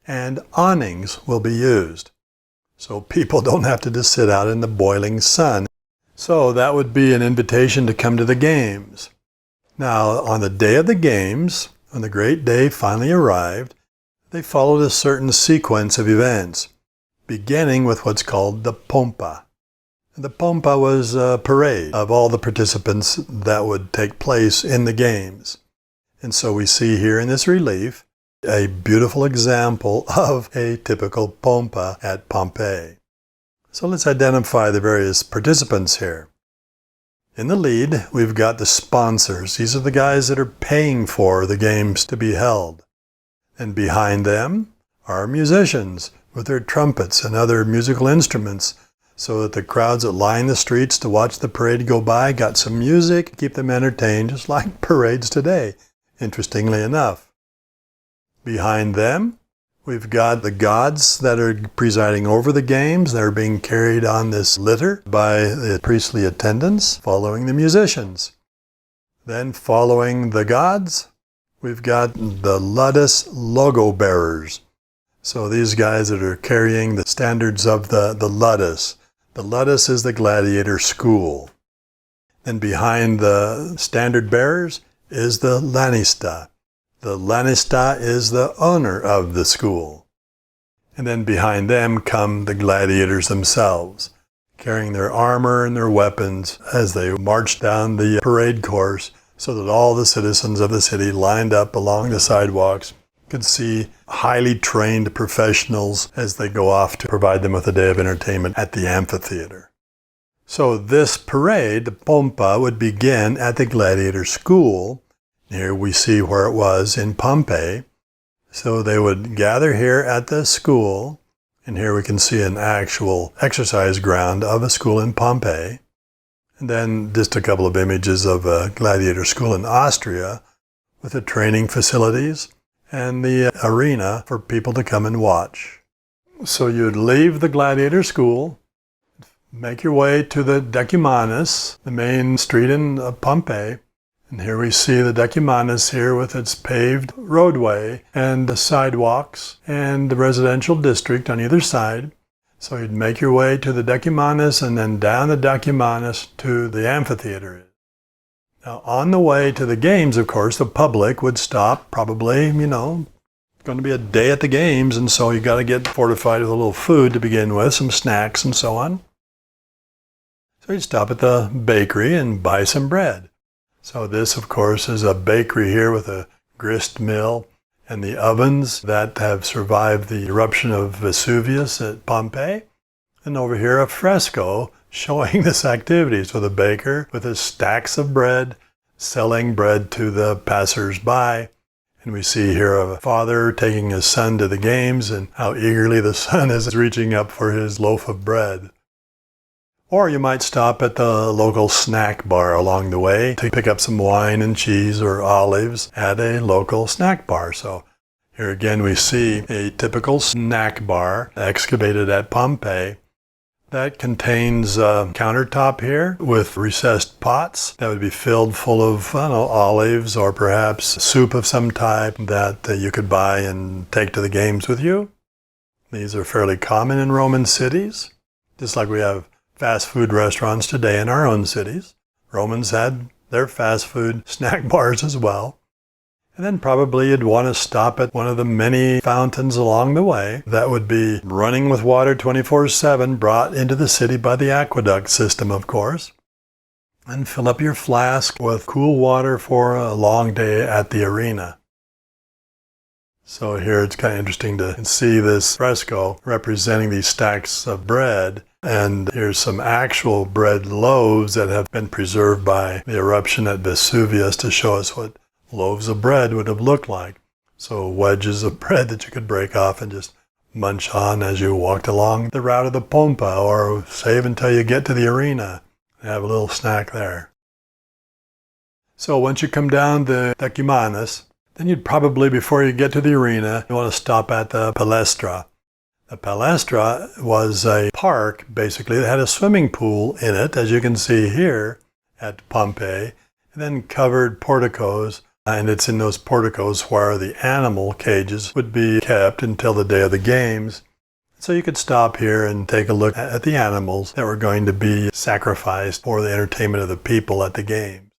and awnings will be used. So people don't have to just sit out in the boiling sun. So that would be an invitation to come to the games. Now, on the day of the games, when the great day finally arrived, they followed a certain sequence of events, beginning with what's called the Pompa. The Pompa was a parade of all the participants that would take place in the games. And so we see here in this relief a beautiful example of a typical Pompa at Pompeii. So let's identify the various participants here. In the lead, we've got the sponsors. These are the guys that are paying for the games to be held. And behind them are musicians with their trumpets and other musical instruments, so that the crowds that line the streets to watch the parade go by got some music to keep them entertained, just like parades today, interestingly enough. Behind them, we've got the gods that are presiding over the games. They're being carried on this litter by the priestly attendants, following the musicians. Then following the gods, we've got the ludus logo bearers. So these guys that are carrying the standards of the ludus. The ludus is the gladiator school. Then behind the standard bearers is the lanista. The lanista is the owner of the school. And then behind them come the gladiators themselves, carrying their armor and their weapons as they march down the parade course, so that all the citizens of the city lined up along the sidewalks could see highly trained professionals as they go off to provide them with a day of entertainment at the amphitheater. So this parade, the Pompa, would begin at the gladiator school. Here we see where it was in Pompeii. So they would gather here at the school, and here we can see an actual exercise ground of a school in Pompeii. And then just a couple of images of a gladiator school in Austria with the training facilities and the arena for people to come and watch. So you'd leave the gladiator school, make your way to the Decumanus, the main street in Pompeii. And here we see the Decumanus here with its paved roadway and the sidewalks and the residential district on either side. So you'd make your way to the Decumanus and then down the Decumanus to the amphitheater. Now on the way to the games, of course, the public would stop, probably, it's going to be a day at the games, and so you got to get fortified with a little food to begin with, some snacks and so on. So you'd stop at the bakery and buy some bread. So this, of course, is a bakery here with a grist mill and the ovens that have survived the eruption of Vesuvius at Pompeii. And over here, a fresco showing this activity. So the baker with his stacks of bread, selling bread to the passers-by. And we see here a father taking his son to the games and how eagerly the son is reaching up for his loaf of bread. Or you might stop at the local snack bar along the way to pick up some wine and cheese or olives at a local snack bar. So here again we see a typical snack bar excavated at Pompeii that contains a countertop here with recessed pots that would be filled full of olives or perhaps soup of some type that you could buy and take to the games with you. These are fairly common in Roman cities, just like we have fast food restaurants today in our own cities. Romans had their fast food snack bars as well. And then probably you'd want to stop at one of the many fountains along the way that would be running with water 24/7, brought into the city by the aqueduct system, of course. And fill up your flask with cool water for a long day at the arena. So here it's kind of interesting to see this fresco representing these stacks of bread. And here's some actual bread loaves that have been preserved by the eruption at Vesuvius to show us what loaves of bread would have looked like. So wedges of bread that you could break off and just munch on as you walked along the route of the Pompa, or save until you get to the arena and have a little snack there. So once you come down the Decumanus, then you'd probably, before you get to the arena, you want to stop at the Palestra. The Palestra was a park, basically, that had a swimming pool in it, as you can see here at Pompeii, and then covered porticos. And it's in those porticos where the animal cages would be kept until the day of the games. So you could stop here and take a look at the animals that were going to be sacrificed for the entertainment of the people at the games.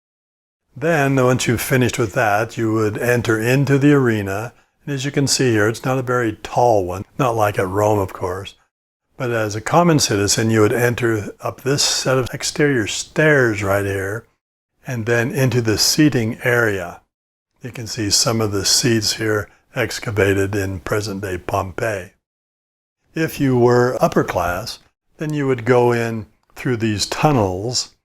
Then, once you've finished with that, you would enter into the arena. And as you can see here, it's not a very tall one, not like at Rome, of course. But as a common citizen, you would enter up this set of exterior stairs right here, and then into the seating area. You can see some of the seats here excavated in present-day Pompeii. If you were upper class, then you would go in through these tunnels,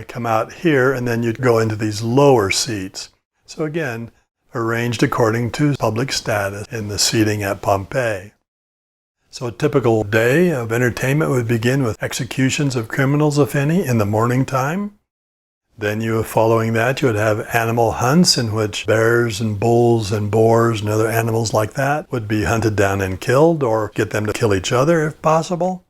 come out here, and then you'd go into these lower seats. So again, arranged according to public status in the seating at Pompeii. So a typical day of entertainment would begin with executions of criminals, if any, in the morning time. Then following that, you would have animal hunts in which bears and bulls and boars and other animals like that would be hunted down and killed, or get them to kill each other if possible.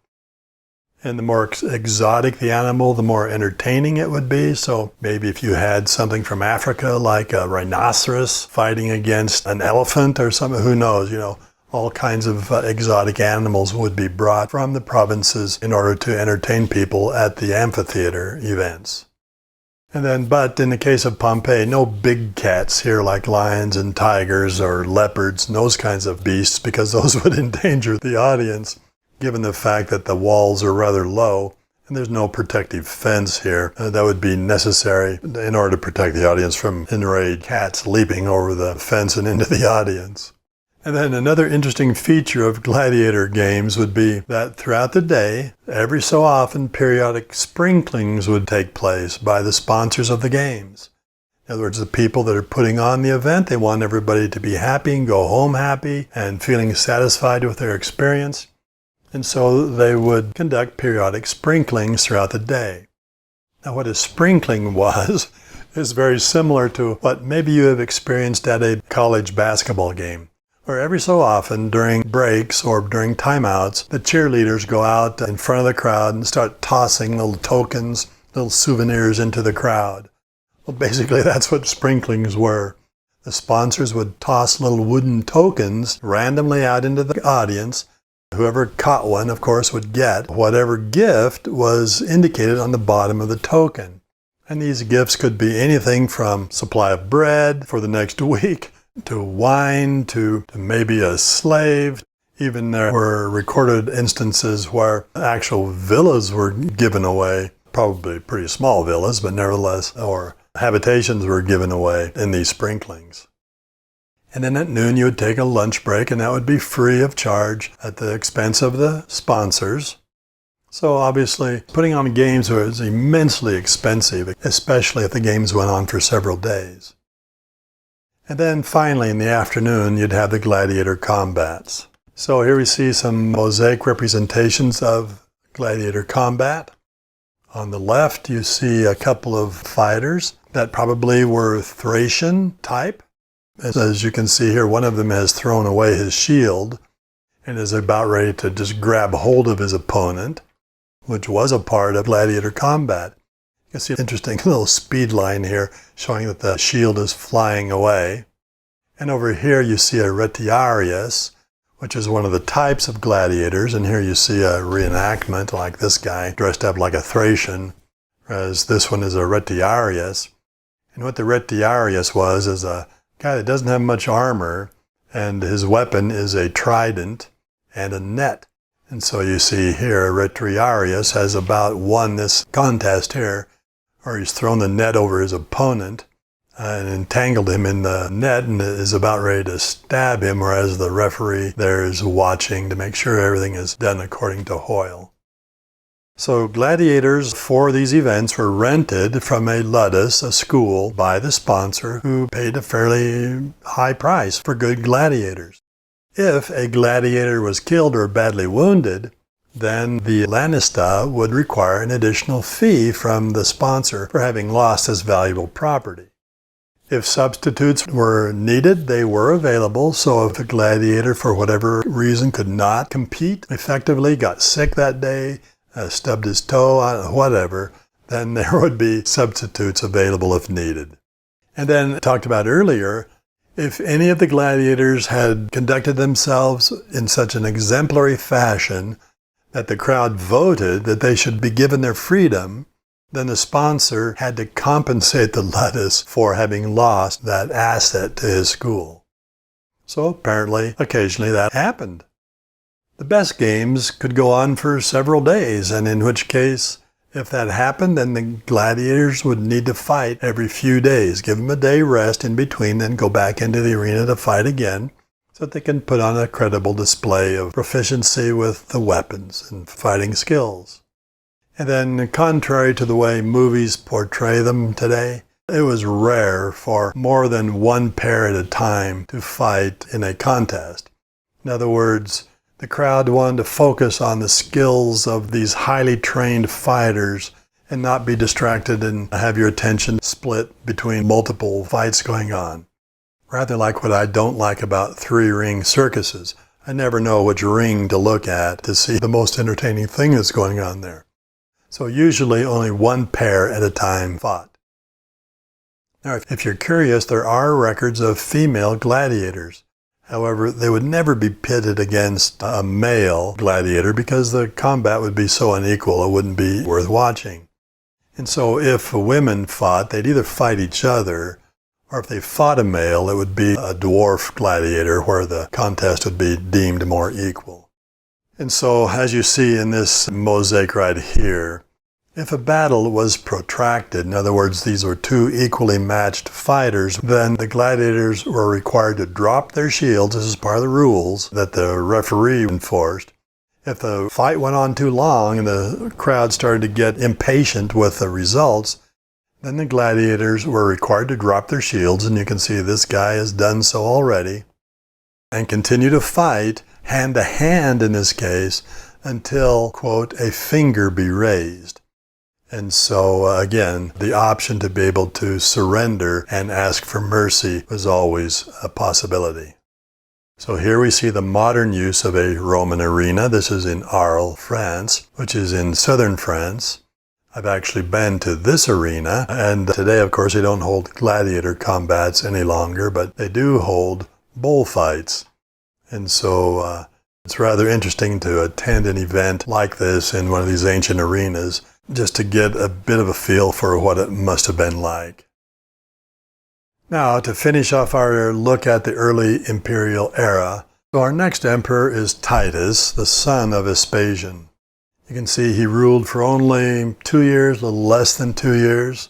And the more exotic the animal, the more entertaining it would be. So maybe if you had something from Africa, like a rhinoceros fighting against an elephant or something, who knows, all kinds of exotic animals would be brought from the provinces in order to entertain people at the amphitheater events. But in the case of Pompeii, no big cats here like lions and tigers or leopards and those kinds of beasts, because those would endanger the audience, given the fact that the walls are rather low and there's no protective fence here that would be necessary in order to protect the audience from enraged cats leaping over the fence and into the audience. And then another interesting feature of gladiator games would be that throughout the day, every so often, periodic sprinklings would take place by the sponsors of the games. In other words, the people that are putting on the event, they want everybody to be happy and go home happy and feeling satisfied with their experience. And so they would conduct periodic sprinklings throughout the day. Now, what a sprinkling was is very similar to what maybe you have experienced at a college basketball game, where every so often during breaks or during timeouts, the cheerleaders go out in front of the crowd and start tossing little tokens, little souvenirs into the crowd. Well, basically that's what sprinklings were. The sponsors would toss little wooden tokens randomly out into the audience. Whoever caught one, of course, would get whatever gift was indicated on the bottom of the token. And these gifts could be anything from supply of bread for the next week, to wine, to maybe a slave. Even there were recorded instances where actual villas were given away, probably pretty small villas, but nevertheless, or habitations were given away in these sprinklings. And then at noon you would take a lunch break, and that would be free of charge at the expense of the sponsors. So obviously, putting on games was immensely expensive, especially if the games went on for several days. And then finally, in the afternoon, you'd have the gladiator combats. So here we see some mosaic representations of gladiator combat. On the left, you see a couple of fighters that probably were Thracian type. As you can see here, one of them has thrown away his shield and is about ready to just grab hold of his opponent, which was a part of gladiator combat. You can see an interesting little speed line here showing that the shield is flying away. And over here you see a retiarius, which is one of the types of gladiators. And here you see a reenactment like this guy dressed up like a Thracian, whereas this one is a retiarius. And what the retiarius was is a guy that doesn't have much armor, and his weapon is a trident and a net. And so you see here, Retriarius has about won this contest here, or he's thrown the net over his opponent and entangled him in the net and is about ready to stab him, whereas the referee there is watching to make sure everything is done according to Hoyle. So gladiators for these events were rented from a ludus, a school, by the sponsor, who paid a fairly high price for good gladiators. If a gladiator was killed or badly wounded, then the lanista would require an additional fee from the sponsor for having lost this valuable property. If substitutes were needed, they were available, so if a gladiator for whatever reason could not compete effectively, got sick that day, stubbed his toe, whatever, then there would be substitutes available if needed. And then, talked about earlier, if any of the gladiators had conducted themselves in such an exemplary fashion that the crowd voted that they should be given their freedom, then the sponsor had to compensate the ludus for having lost that asset to his school. So apparently, occasionally that happened. The best games could go on for several days, and in which case, if that happened, then the gladiators would need to fight every few days. Give them a day rest in between, then go back into the arena to fight again, so that they can put on a credible display of proficiency with the weapons and fighting skills. And then, contrary to the way movies portray them today, it was rare for more than one pair at a time to fight in a contest. In other words, the crowd wanted to focus on the skills of these highly trained fighters and not be distracted and have your attention split between multiple fights going on. Rather like what I don't like about three-ring circuses. I never know which ring to look at to see the most entertaining thing that's going on there. So usually only one pair at a time fought. Now, if you're curious, there are records of female gladiators. However, they would never be pitted against a male gladiator because the combat would be so unequal it wouldn't be worth watching. And so if women fought, they'd either fight each other, or if they fought a male, it would be a dwarf gladiator where the contest would be deemed more equal. And so, as you see in this mosaic right here, if a battle was protracted, in other words, these were two equally matched fighters, then the gladiators were required to drop their shields. This is part of the rules that the referee enforced. If the fight went on too long and the crowd started to get impatient with the results, then the gladiators were required to drop their shields, and you can see this guy has done so already, and continue to fight, hand to hand in this case, until, quote, a finger be raised. And so, again, the option to be able to surrender and ask for mercy was always a possibility. So here we see the modern use of a Roman arena. This is in Arles, France, which is in southern France. I've actually been to this arena, and today, of course, they don't hold gladiator combats any longer, but they do hold bullfights. And so it's rather interesting to attend an event like this in one of these ancient arenas, just to get a bit of a feel for what it must have been like. Now, to finish off our look at the early imperial era, so our next emperor is Titus, the son of Vespasian. You can see he ruled for only 2 years, a little less than 2 years.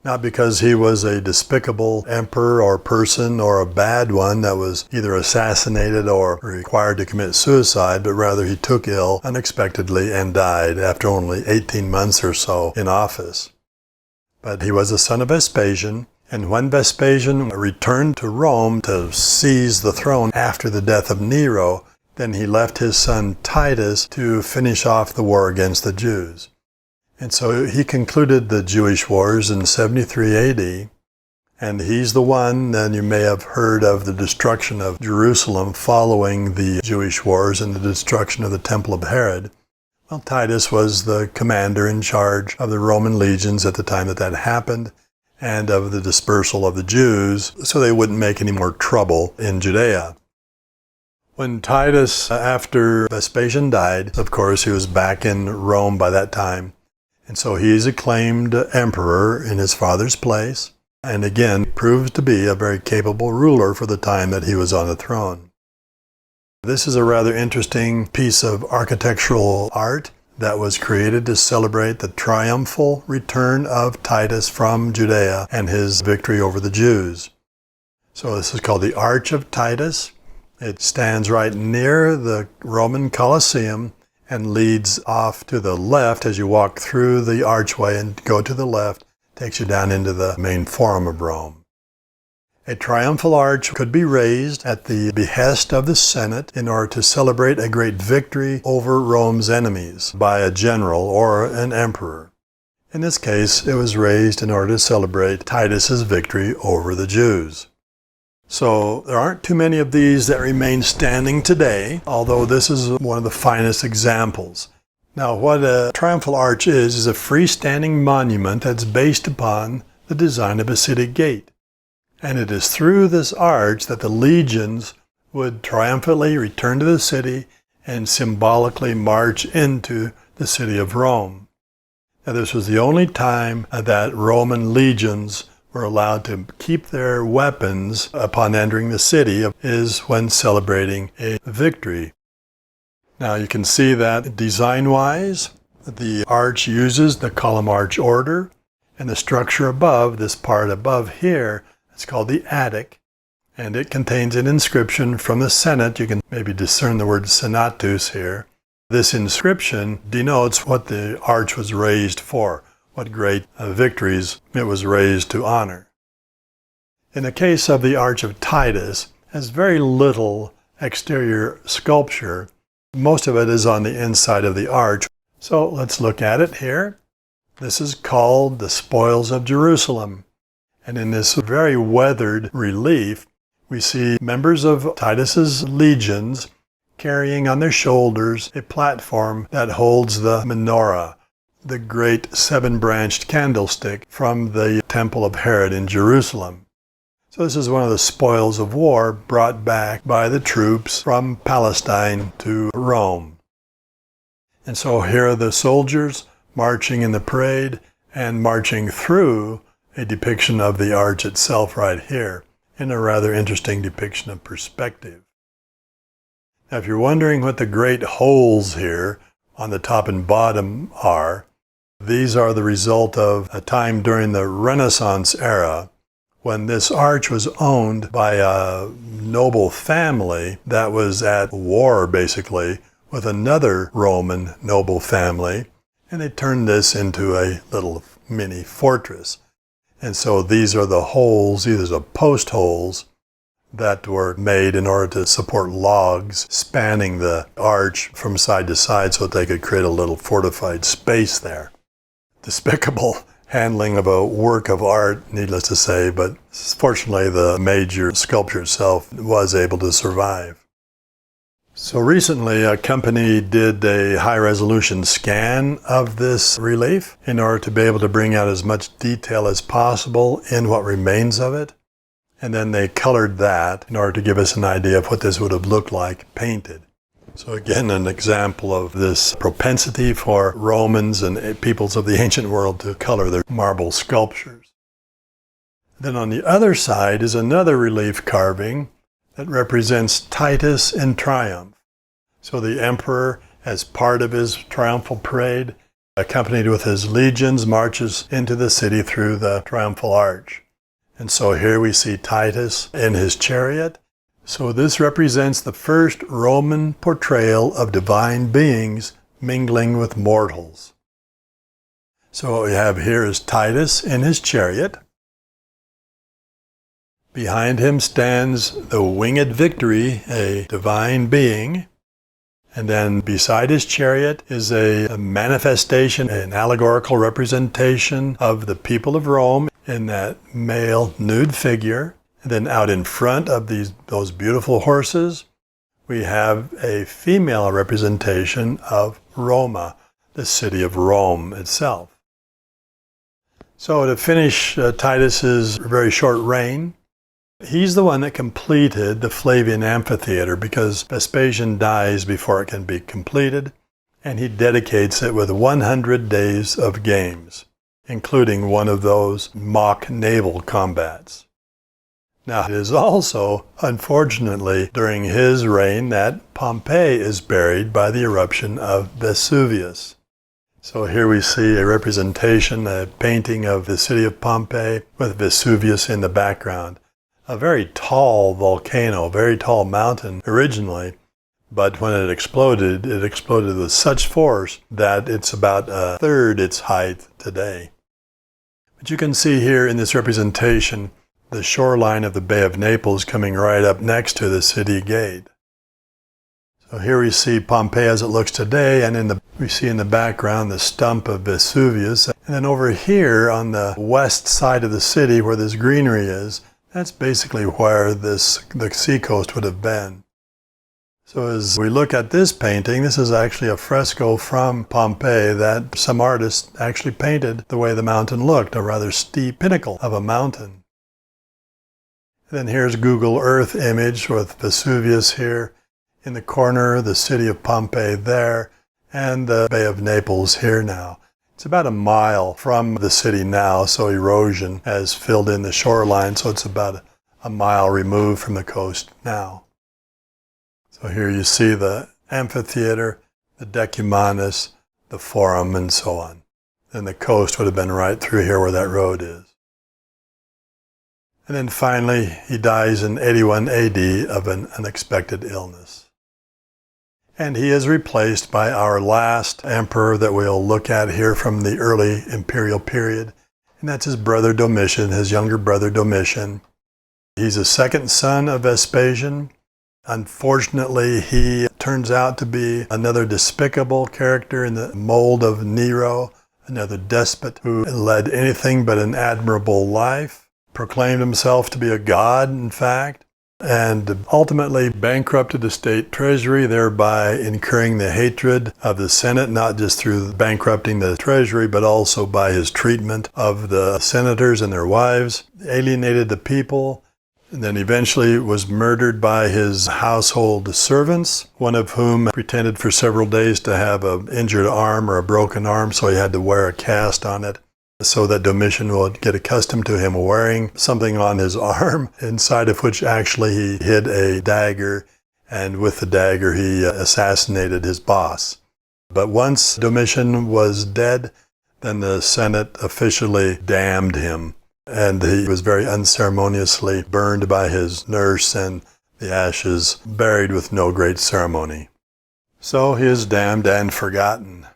Not because he was a despicable emperor or person or a bad one that was either assassinated or required to commit suicide, but rather he took ill unexpectedly and died after only 18 months or so in office. But he was the son of Vespasian, and when Vespasian returned to Rome to seize the throne after the death of Nero, then he left his son Titus to finish off the war against the Jews. And so he concluded the Jewish wars in 73 AD, and he's the one, then you may have heard of the destruction of Jerusalem following the Jewish wars and the destruction of the Temple of Herod. Well, Titus was the commander in charge of the Roman legions at the time that that happened, and of the dispersal of the Jews, so they wouldn't make any more trouble in Judea. When Titus, after Vespasian died, of course, he was back in Rome by that time. And so he is acclaimed emperor in his father's place. and again proves to be a very capable ruler for the time that he was on the throne. This is a rather interesting piece of architectural art that was created to celebrate the triumphal return of Titus from Judea and his victory over the Jews. So this is called the Arch of Titus. It stands right near the Roman Colosseum and leads off to the left as you walk through the archway and go to the left, takes you down into the main Forum of Rome. A triumphal arch could be raised at the behest of the Senate in order to celebrate a great victory over Rome's enemies by a general or an emperor. In this case, it was raised in order to celebrate Titus's victory over the Jews. So there aren't too many of these that remain standing today, although this is one of the finest examples. Now, what a triumphal arch is a freestanding monument that's based upon the design of a city gate. And it is through this arch that the legions would triumphantly return to the city and symbolically march into the city of Rome. Now, this was the only time that Roman legions were allowed to keep their weapons upon entering the city, is when celebrating a victory. Now you can see that design-wise, the arch uses the column arch order, and the structure above, this part above here, it's called the attic, and it contains an inscription from the Senate. You can maybe discern the word senatus here. This inscription denotes what the arch was raised for, what great victories it was raised to honor. In the case of the Arch of Titus, it has very little exterior sculpture. Most of it is on the inside of the arch. So let's look at it here. This is called the Spoils of Jerusalem. And in this very weathered relief, we see members of Titus's legions carrying on their shoulders a platform that holds the menorah, the great seven-branched candlestick from the Temple of Herod in Jerusalem. So this is one of the spoils of war brought back by the troops from Palestine to Rome. And so here are the soldiers marching in the parade and marching through a depiction of the arch itself right here in a rather interesting depiction of perspective. Now, if you're wondering what the great holes here on the top and bottom are, these are the result of a time during the Renaissance era when this arch was owned by a noble family that was at war, basically, with another Roman noble family, and they turned this into a little mini fortress. And so these are the holes, these are post holes, that were made in order to support logs spanning the arch from side to side so that they could create a little fortified space there. Despicable handling of a work of art, needless to say, but fortunately the major sculpture itself was able to survive. So recently a company did a high-resolution scan of this relief in order to be able to bring out as much detail as possible in what remains of it. And then they colored that in order to give us an idea of what this would have looked like painted. So again, an example of this propensity for Romans and peoples of the ancient world to color their marble sculptures. Then on the other side is another relief carving that represents Titus in triumph. So the emperor, as part of his triumphal parade, accompanied with his legions, marches into the city through the triumphal arch. And so here we see Titus in his chariot. So this represents the first Roman portrayal of divine beings mingling with mortals. So what we have here is Titus in his chariot. Behind him stands the winged Victory, a divine being. And then beside his chariot is a manifestation, an allegorical representation of the people of Rome in that male nude figure. And then out in front of those beautiful horses, we have a female representation of Roma, the city of Rome itself. So to finish Titus's very short reign, he's the one that completed the Flavian Amphitheater because Vespasian dies before it can be completed, and he dedicates it with 100 days of games including one of those mock naval combats. Now, it is also, unfortunately, during his reign that Pompeii is buried by the eruption of Vesuvius. So here we see a representation, a painting of the city of Pompeii with Vesuvius in the background. A very tall volcano, very tall mountain originally, but when it exploded with such force that it's about a third its height today. But you can see here in this representation the shoreline of the Bay of Naples coming right up next to the city gate. So here we see Pompeii as it looks today, and we see in the background the stump of Vesuvius. And then over here on the west side of the city where this greenery is, that's basically where the seacoast would have been. So as we look at this painting, this is actually a fresco from Pompeii that some artists actually painted the way the mountain looked, a rather steep pinnacle of a mountain. And then here's Google Earth image with Vesuvius here in the corner, the city of Pompeii there, and the Bay of Naples here now. It's about a mile from the city now, so erosion has filled in the shoreline, so it's about a mile removed from the coast now. So here you see the amphitheater, the decumanus, the forum, and so on. And the coast would have been right through here where that road is. And then finally, he dies in 81 AD of an unexpected illness. And he is replaced by our last emperor that we'll look at here from the early imperial period. And that's his brother Domitian, his younger brother Domitian. He's a second son of Vespasian. Unfortunately, he turns out to be another despicable character in the mold of Nero, another despot who led anything but an admirable life, proclaimed himself to be a god, in fact, and ultimately bankrupted the state treasury, thereby incurring the hatred of the Senate, not just through bankrupting the treasury, but also by his treatment of the senators and their wives, alienated the people, and then eventually was murdered by his household servants, one of whom pretended for several days to have an injured arm or a broken arm, so he had to wear a cast on it, so that Domitian would get accustomed to him wearing something on his arm, inside of which actually he hid a dagger, and with the dagger he assassinated his boss. But once Domitian was dead, then the Senate officially damned him, and he was very unceremoniously burned by his nurse and the ashes buried with no great ceremony. So he is damned and forgotten.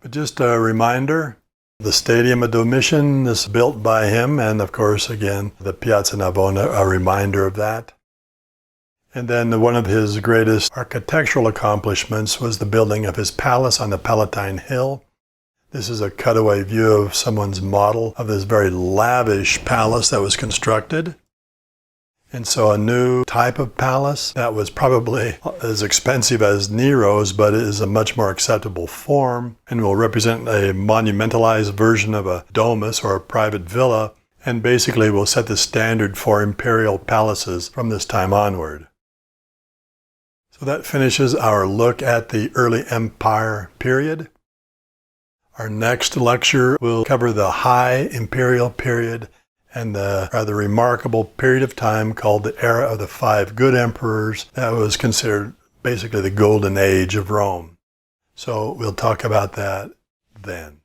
But just a reminder, the Stadium of Domitian is built by him, and of course, again, the Piazza Navona, a reminder of that. And then one of his greatest architectural accomplishments was the building of his palace on the Palatine Hill. This is a cutaway view of someone's model of this very lavish palace that was constructed. And so a new type of palace that was probably as expensive as Nero's, but is a much more acceptable form and will represent a monumentalized version of a domus or a private villa, and basically will set the standard for imperial palaces from this time onward. So that finishes our look at the early empire period. Our next lecture will cover the high imperial period and the rather remarkable period of time called the era of the 5 good emperors that was considered basically the golden age of Rome. So we'll talk about that then.